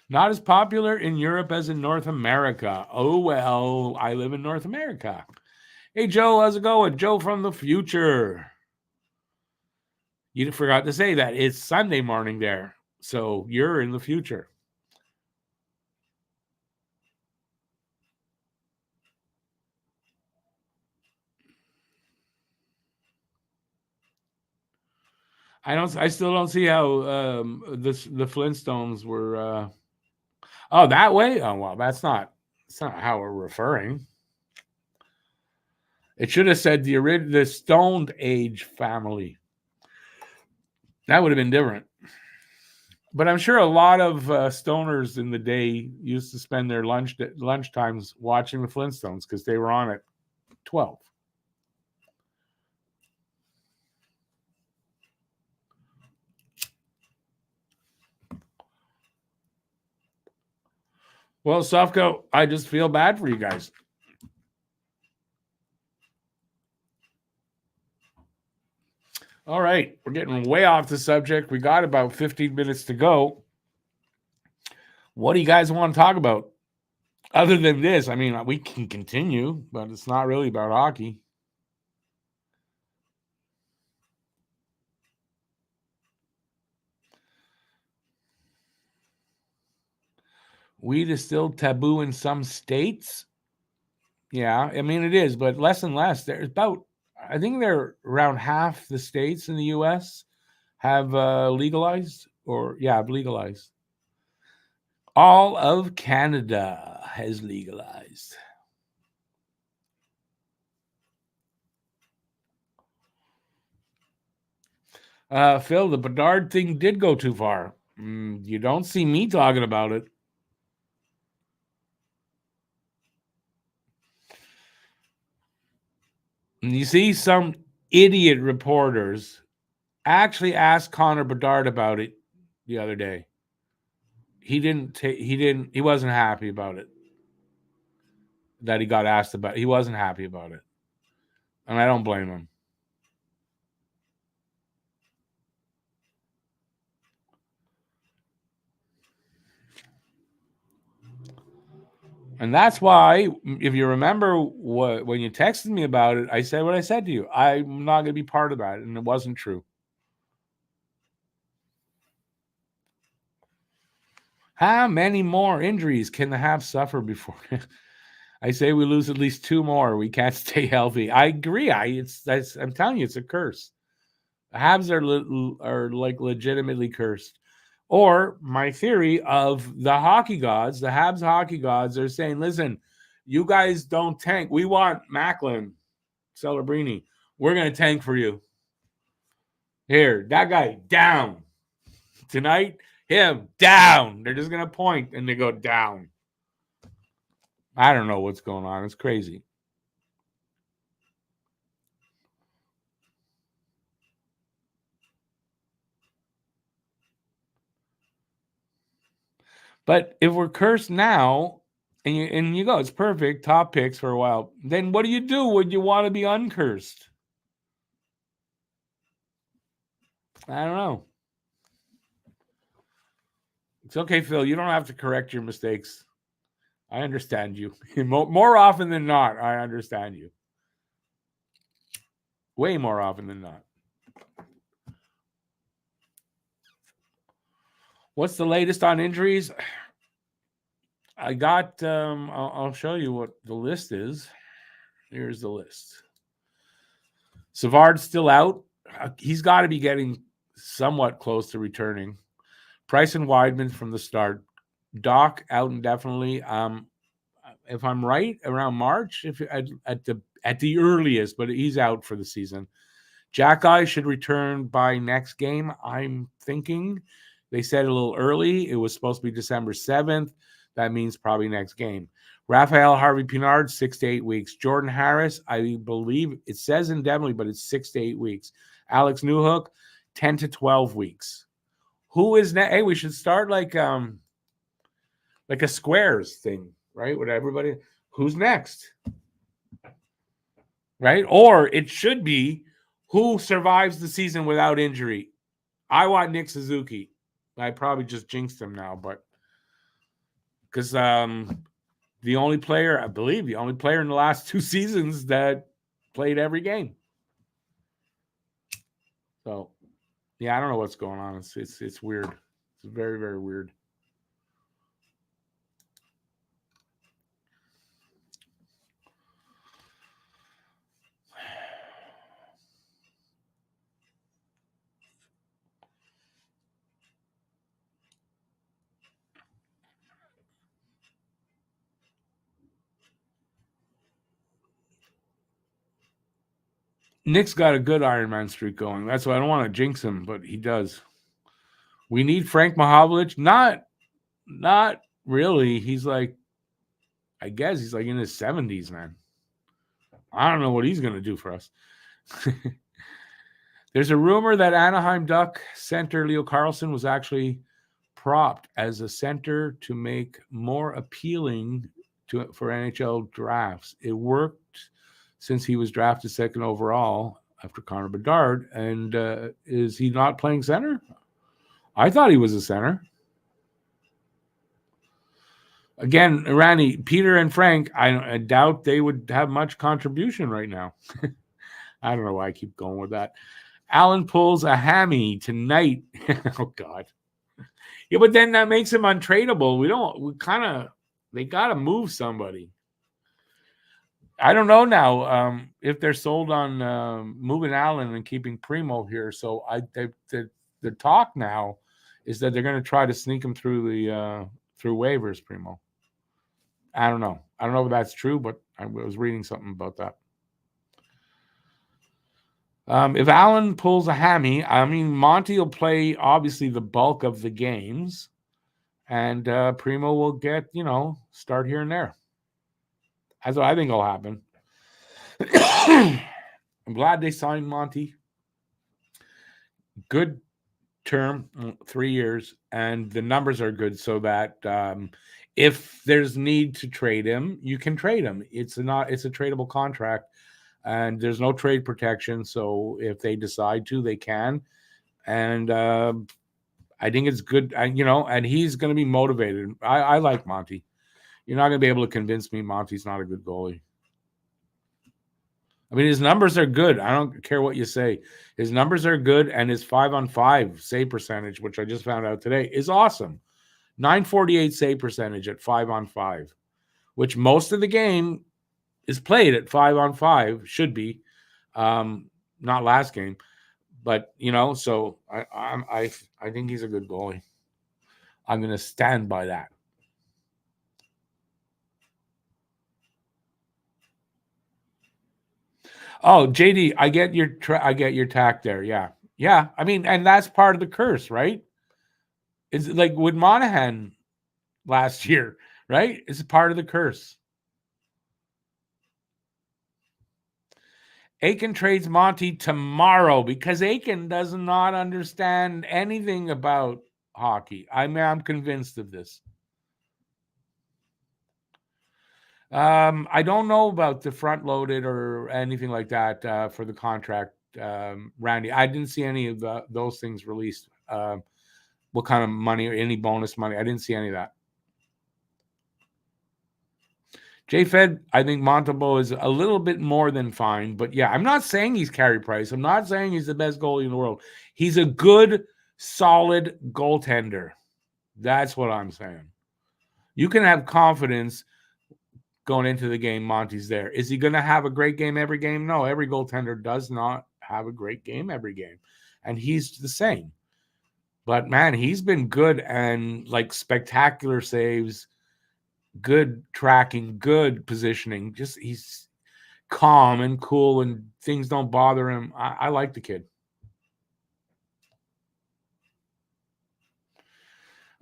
Not as popular in Europe as in North America. Oh, well, I live in North America. Hey, Joe, how's it going? Joe from the future. You forgot to say that. It's Sunday morning there, so you're in the future. I still don't see how the Flintstones were. Oh, that way? Oh, well, that's not how we're referring. It should have said the Stoned Age family. That would have been different. But I'm sure a lot of stoners in the day used to spend their lunch times watching the Flintstones because they were on at 12. Well, Sofko, I just feel bad for you guys. All right, we're getting way off the subject. We got about 15 minutes to go. What do you guys want to talk about? Other than this, I mean, we can continue, but it's not really about hockey. Weed is still taboo in some states. Yeah, I mean, it is, but less and less. There's I think they're around half the states in the U.S. have legalized. All of Canada has legalized. Phil, the Bedard thing did go too far. You don't see me talking about it. And you see some idiot reporters actually asked Connor Bedard about it the other day. He wasn't happy about it. That he got asked about. He wasn't happy about it. And I don't blame him. And that's why, if you remember when you texted me about it, I said what I said to you. I'm not going to be part of that. And it wasn't true. How many more injuries can the Habs suffer before? I say we lose at least 2 more. We can't stay healthy. I agree. I'm telling you, it's a curse. The Habs are like legitimately cursed. Or my theory of the hockey gods, the Habs hockey gods, are saying, listen, you guys don't tank. We want Macklin, Celebrini. We're going to tank for you. Here, that guy, down. Tonight, him, down. They're just going to point and they go down. I don't know what's going on. It's crazy. But if we're cursed now, and you go, it's perfect, top picks for a while, then what do you do when you want to be uncursed? I don't know. It's okay, Phil. You don't have to correct your mistakes. I understand you. More often than not, I understand you. Way more often than not. What's the latest on injuries? I got, I'll show you what the list is. Here's the list. Savard's still out. He's got to be getting somewhat close to returning. Price and Weidman from the start. Doc out indefinitely. If I'm right, around March, if at the earliest, but he's out for the season. Jack-Eye should return by next game. I'm thinking they said a little early. It was supposed to be December 7th. That means probably next game. Raphael Harvey-Pinard, 6 to 8 weeks. Jordan Harris, I believe it says indefinitely, but it's 6 to 8 weeks. Alex Newhook, 10 to 12 weeks. Who is next? Hey, we should start like a squares thing, right? With everybody. Who's next? Right? Or it should be who survives the season without injury. I want Nick Suzuki. I probably just jinxed him now, but because the only player in the last 2 seasons that played every game. So, yeah, I don't know what's going on. It's weird. It's very, very weird. Nick's got a good Ironman streak going. That's why I don't want to jinx him, but he does. We need Frank Mahovlich. Not really. He's like, I guess he's like in his 70s, man. I don't know what he's going to do for us. There's a rumor that Anaheim Duck center Leo Carlsson was actually propped as a center to make more appealing for NHL drafts. It worked since he was drafted 2nd overall after Connor Bedard. And is he not playing center? I thought he was a center. Again, Randy, Peter and Frank, I doubt they would have much contribution right now. I don't know why I keep going with that. Allen pulls a hammy tonight. Oh, God. Yeah, but then that makes him untradeable. They got to move somebody. I don't know now if they're sold on moving Allen and keeping Primo here. So the talk now is that they're going to try to sneak him through waivers, Primo. I don't know. I don't know if that's true, but I was reading something about that. If Allen pulls a hammy, I mean, Monty will play obviously the bulk of the games, and Primo will get, start here and there. That's what I think will happen. I'm glad they signed Monty. Good term, 3 years, and the numbers are good so that if there's need to trade him, you can trade him. It's a tradable contract, and there's no trade protection. So if they decide to, they can. And I think it's good, and he's going to be motivated. I like Monty. You're not going to be able to convince me Monty's not a good goalie. I mean, his numbers are good. I don't care what you say. His numbers are good, and his 5-on-5 save percentage, which I just found out today, is awesome. 948 save percentage at 5-on-5, which most of the game is played at 5-on-5, should be. Not last game. But, so I think he's a good goalie. I'm going to stand by that. Oh, JD, I get your tack there. Yeah. I mean, and that's part of the curse, right? It's like with Monahan last year, right? It's part of the curse. Aiken trades Monty tomorrow because Aiken does not understand anything about hockey. I'm convinced of this. I don't know about the front loaded or anything like that for the contract, Randy. I didn't see any of those things released. What kind of money or any bonus money? I didn't see any of that. J-Fed, I think Montembeault is a little bit more than fine. But, yeah, I'm not saying he's Carey Price. I'm not saying he's the best goalie in the world. He's a good, solid goaltender. That's what I'm saying. You can have confidence going into the game, Monty's there. Is he going to have a great game every game? No, every goaltender does not have a great game every game. And he's the same. But, man, he's been good and, like, spectacular saves, good tracking, good positioning. Just he's calm and cool and things don't bother him. I like the kid.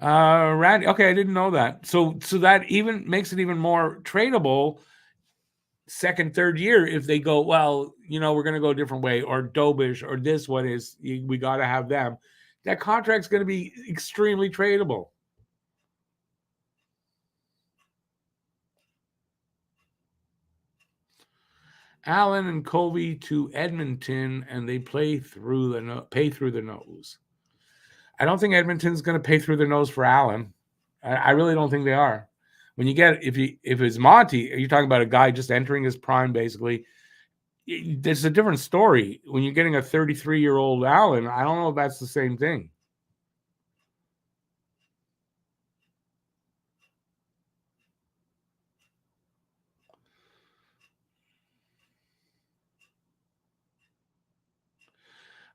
Randy, okay, I didn't know that. So that even makes it even more tradable second, third year if they go, well, we're going to go a different way, or Dobish, or this one is, we got to have them. That contract's going to be extremely tradable. Allen and Covey to Edmonton, and they pay through the nose. I don't think Edmonton's going to pay through their nose for Allen. I really don't think they are. When you get if it's Monty, you're talking about a guy just entering his prime, basically. There's a different story. When you're getting a 33-year-old Allen, I don't know if that's the same thing.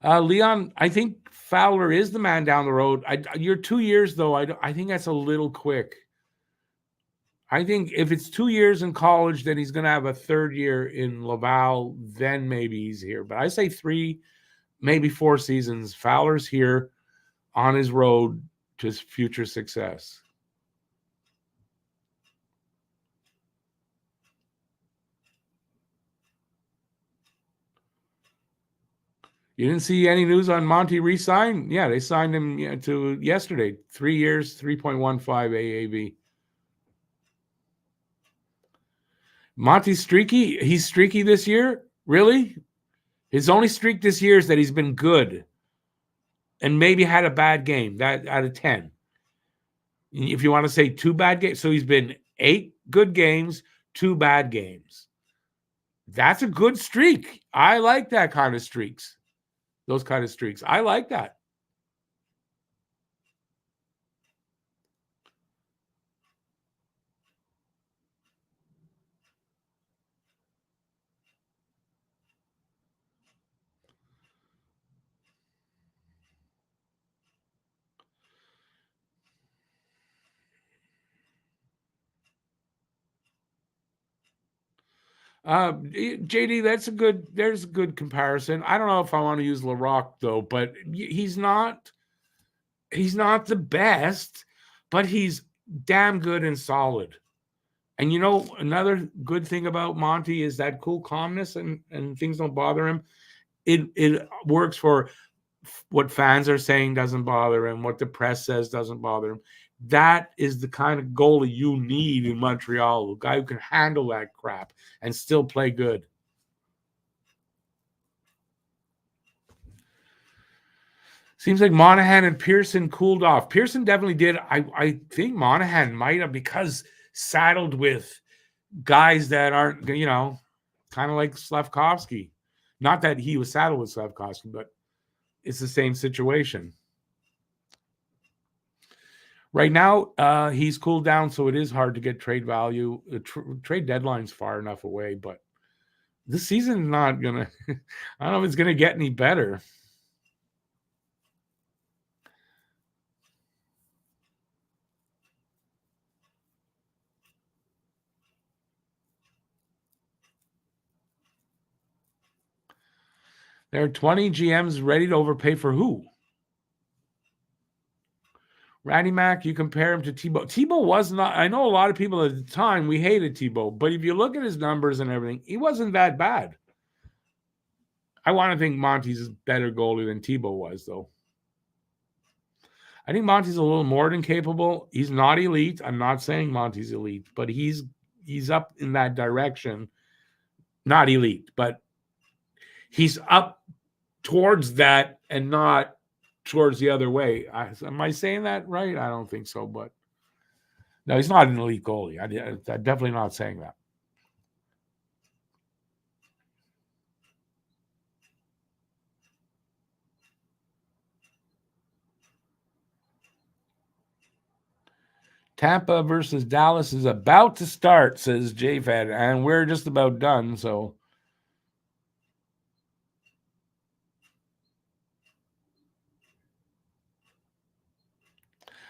Leon, I think Fowler is the man down the road. You're 2 years, though. I think that's a little quick. I think if it's 2 years in college, then he's going to have a third year in Laval. Then maybe he's here. But I say 3, maybe 4 seasons. Fowler's here on his road to future success. You didn't see any news on Monty re-sign? Yeah, they signed him to yesterday. 3 years, 3.15 AAV. Monty's streaky. He's streaky this year? Really? His only streak this year is that he's been good and maybe had a bad game, that out of 10. If you want to say 2 bad games. So he's been 8 good games, 2 bad games. That's a good streak. I like that kind of streaks. Those kind of streaks. I like that. JD, there's a good comparison. I don't know if I want to use Larocque though, but he's not the best, but he's damn good and solid. And another good thing about Monty is that cool calmness and things don't bother him. It works for what fans are saying, doesn't bother him. What the press says doesn't bother him. That is the kind of goalie you need in Montreal, a guy who can handle that crap and still play good. Seems like Monahan and Pearson cooled off. Pearson definitely did. I think Monahan might have, because saddled with guys that aren't, kind of like Slafkovsky. Not that he was saddled with Slafkovsky, but it's the same situation. Right now, he's cooled down, so it is hard to get trade value. The trade deadline's far enough away, but this season's not going to – I don't know if it's going to get any better. There are 20 GMs ready to overpay for who? Randy Mack, you compare him to Tebow. Tebow was not – I know a lot of people at the time, we hated Tebow. But if you look at his numbers and everything, he wasn't that bad. I want to think Monty's a better goalie than Tebow was, though. I think Monty's a little more than capable. He's not elite. I'm not saying Monty's elite, but he's up in that direction. Not elite, but he's up towards that and not towards the other way. Am I saying that right? I don't think so, but no, he's not an elite goalie. I'm definitely not saying that. Tampa versus Dallas is about to start, says JFed, and we're just about done. So,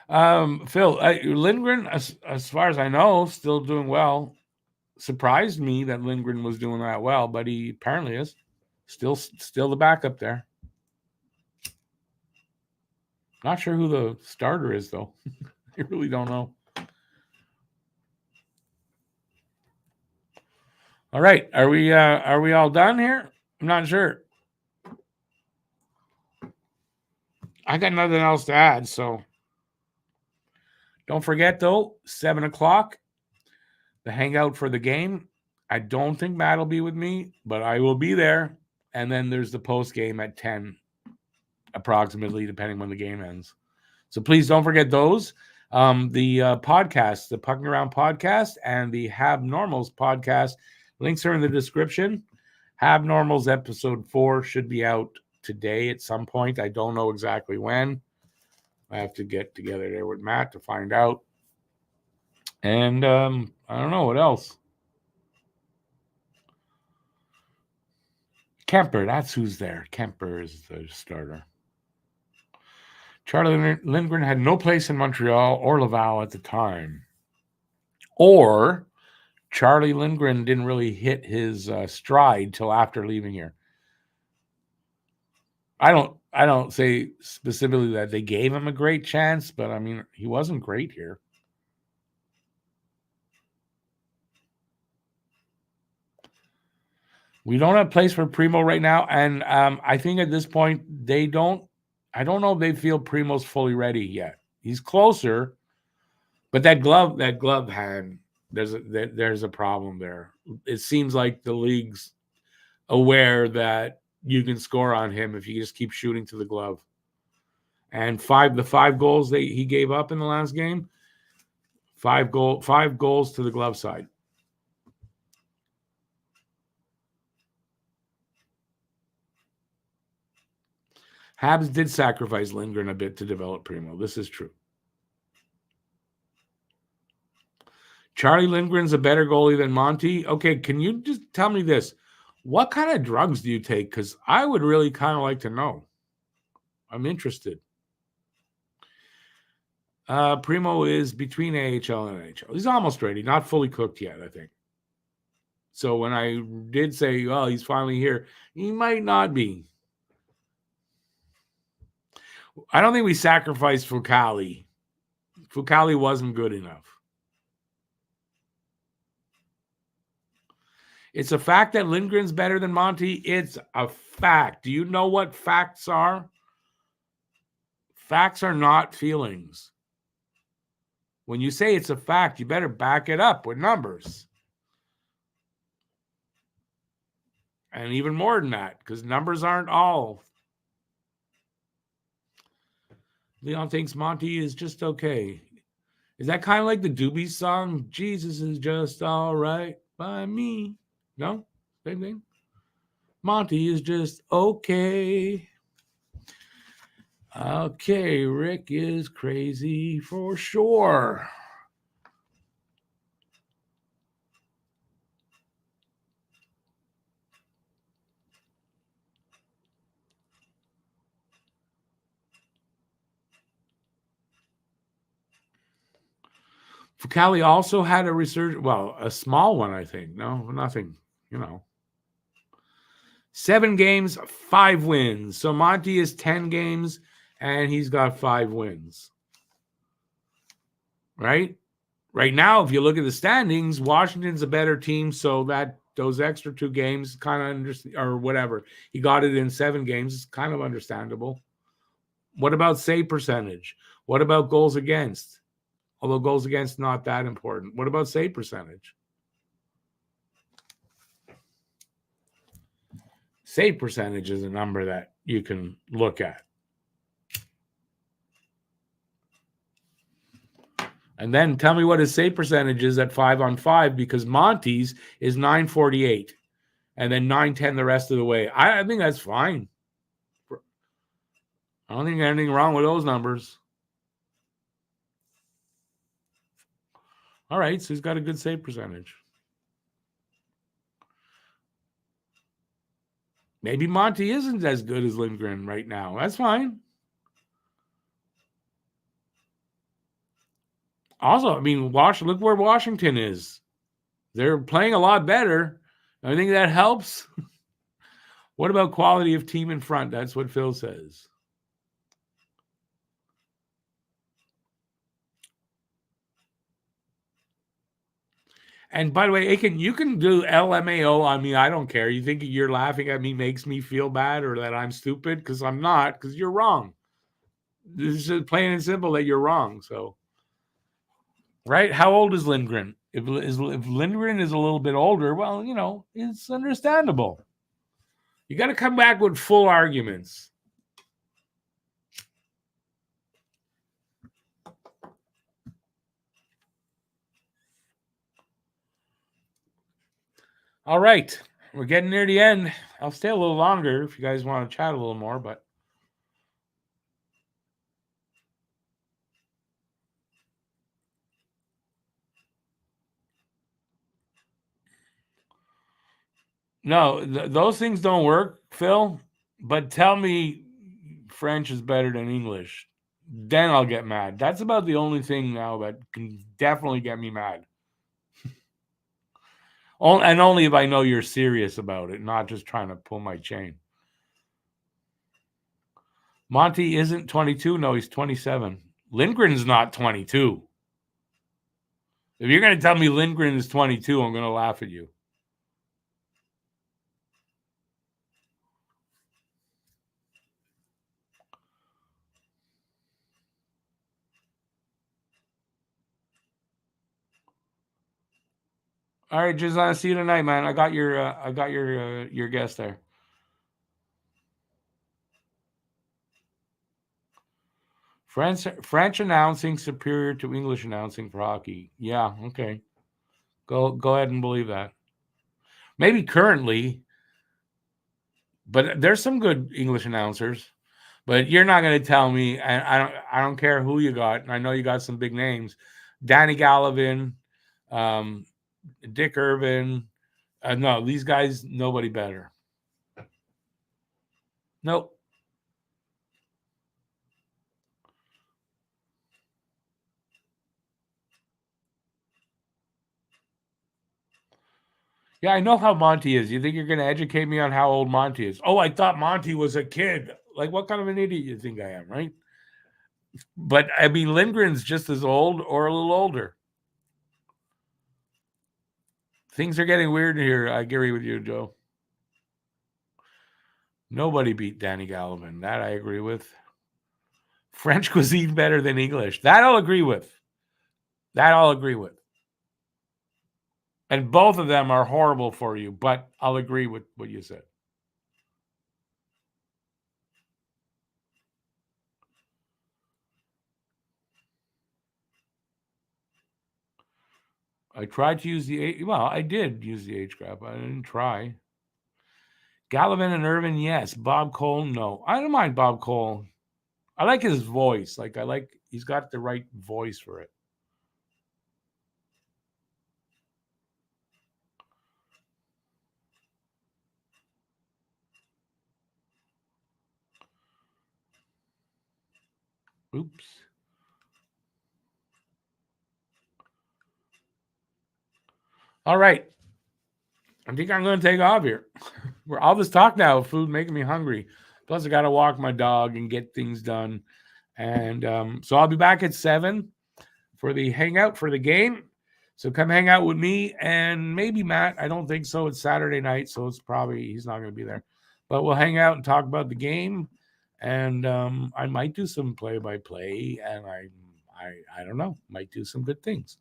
Phil, Lindgren, as far as I know, still doing well. Surprised me that Lindgren was doing that well, but he apparently is still the backup there. Not sure who the starter is though. I really don't know. All right, are we all done here? I'm not sure. I got nothing else to add, so don't forget though, 7:00, the hangout for the game. I don't think Matt will be with me, but I will be there. And then there's the post game at 10, approximately, depending when the game ends. So please don't forget those. The podcast, the Pucking Around podcast, and the Hab Normals podcast. Links are in the description. Hab Normals episode 4 should be out today at some point. I don't know exactly when. I have to get together there with Matt to find out. And I don't know what else. Kemper, that's who's there. Kemper is the starter. Charlie Lindgren had no place in Montreal or Laval at the time. Or Charlie Lindgren didn't really hit his stride till after leaving here. I don't say specifically that they gave him a great chance, but I mean, he wasn't great here. We don't have a place for Primo right now, and I think at this point they don't. I don't know if they feel Primo's fully ready yet. He's closer, but that glove hand, there's a problem there. It seems like the league's aware that you can score on him if you just keep shooting to the glove. And the 5 goals he gave up in the last game, 5 goals to the glove side. Habs did sacrifice Lindgren a bit to develop Primo. This is true. Charlie Lindgren's a better goalie than Monty. Okay, can you just tell me this? What kind of drugs do you take? Because I would really kind of like to know. I'm interested. Primo is between AHL and NHL. He's almost ready. Not fully cooked yet, I think. So when I did say, well, he's finally here, he might not be. I don't think we sacrificed Fucali. Fucali wasn't good enough. It's a fact that Lindgren's better than Monty. It's a fact. Do you know what facts are? Facts are not feelings. When you say it's a fact, you better back it up with numbers. And even more than that, because numbers aren't all. Leon thinks Monty is just okay. Is that kind of like the Doobie song? Jesus is just all right by me. No? Same thing? Monty is just okay. Okay, Rick is crazy for sure. Fucali also had a resurgence, well, a small one, I think. No, nothing, 7 games, 5 wins. So Monty is 10 games, and he's got 5 wins. Right? Right now, if you look at the standings, Washington's a better team, so that those extra 2 games kind of or whatever. He got it in 7 games. It's kind of understandable. What about save percentage? What about goals against? Although goals against not that important. What about save percentage? Save percentage is a number that you can look at. And then tell me what his save percentage is at 5-on-5, because Monty's is .948 and then .910 the rest of the way. I think that's fine. I don't think there's anything wrong with those numbers. All right, so he's got a good save percentage. Maybe Monty isn't as good as Lindgren right now. That's fine. Also, I mean, look where Washington is. They're playing a lot better. I think that helps. What about quality of team in front? That's what Phil says. And by the way, Aiken, you can do LMAO on me. I don't care. You think you're laughing at me makes me feel bad or that I'm stupid? Because I'm not, because you're wrong. This is just plain and simple that you're wrong. So, right? How old is Lindgren? If Lindgren is a little bit older, well, it's understandable. You got to come back with full arguments. All right. We're getting near the end. I'll stay a little longer if you guys want to chat a little more, but no, those things don't work, Phil. But tell me French is better than English. Then I'll get mad. That's about the only thing now that can definitely get me mad. And only if I know you're serious about it, not just trying to pull my chain. Monty isn't 22. No, he's 27. Lindgren's not 22. If you're going to tell me Lindgren is 22, I'm going to laugh at you. All right, just see you tonight, man. I got your guest there. French announcing superior to English announcing for hockey. Yeah, okay. Go ahead and believe that. Maybe currently, but there's some good English announcers. But you're not going to tell me, and I don't care who you got. And I know you got some big names, Danny Gallivan, Dick Irvin. No, these guys, nobody better. Nope. Yeah, I know how Monty is. You think you're going to educate me on how old Monty is? Oh, I thought Monty was a kid. Like, what kind of an idiot you think I am, right? But, I mean, Lindgren's just as old or a little older. Things are getting weird here. I agree with you, Joe. Nobody beat Danny Gallivan. That I agree with. French cuisine better than English. That I'll agree with. And both of them are horrible for you, but I'll agree with what you said. I tried to use I did use the age gap. I didn't try. Gallivan and Irvin, yes. Bob Cole, no. I don't mind Bob Cole. I like his voice. He's got the right voice for it. Oops. All right. I think I'm going to take off here. We're all this talk now of food making me hungry. Plus, I got to walk my dog and get things done. And so I'll be back at 7 for the hangout for the game. So come hang out with me and maybe Matt. I don't think so. It's Saturday night, so it's probably he's not going to be there. But we'll hang out and talk about the game. And I might do some play-by-play, and I don't know. Might do some good things.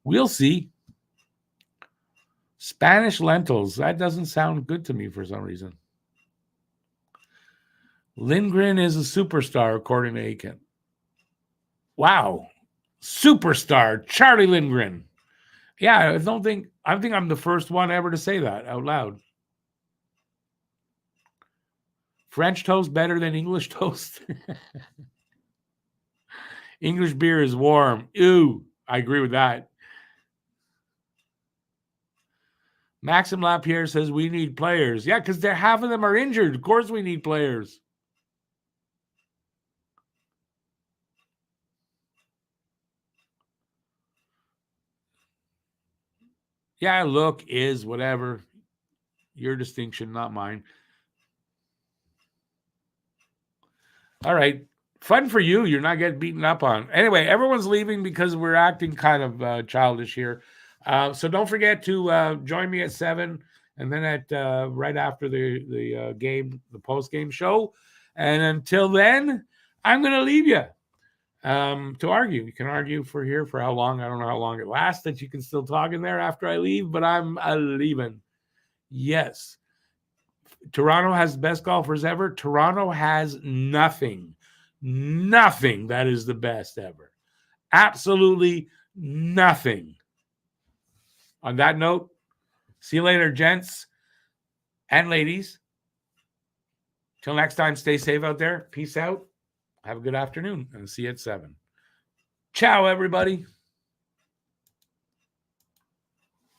We'll see. Spanish lentils. That doesn't sound good to me for some reason. Lindgren is a superstar, according to Aiken. Wow. Superstar, Charlie Lindgren. Yeah, I think I'm the first one ever to say that out loud. French toast better than English toast. English beer is warm. Ew. I agree with that. Maxim Lapierre says we need players. Yeah, because half of them are injured. Of course we need players. Yeah, look, is whatever. Your distinction, not mine. All right. Fun for you. You're not getting beaten up on. Anyway, everyone's leaving because we're acting kind of childish here. So don't forget to join me at 7 and then at right after the game, the post-game show. And until then, I'm going to leave you to argue. You can argue for how long. I don't know how long it lasts that you can still talk in there after I leave, but I'm leaving. Yes. Toronto has the best golfers ever. Toronto has nothing that is the best ever. Absolutely nothing. On that note, see you later, gents and ladies. Till next time, stay safe out there. Peace out. Have a good afternoon and see you at 7. Ciao, everybody.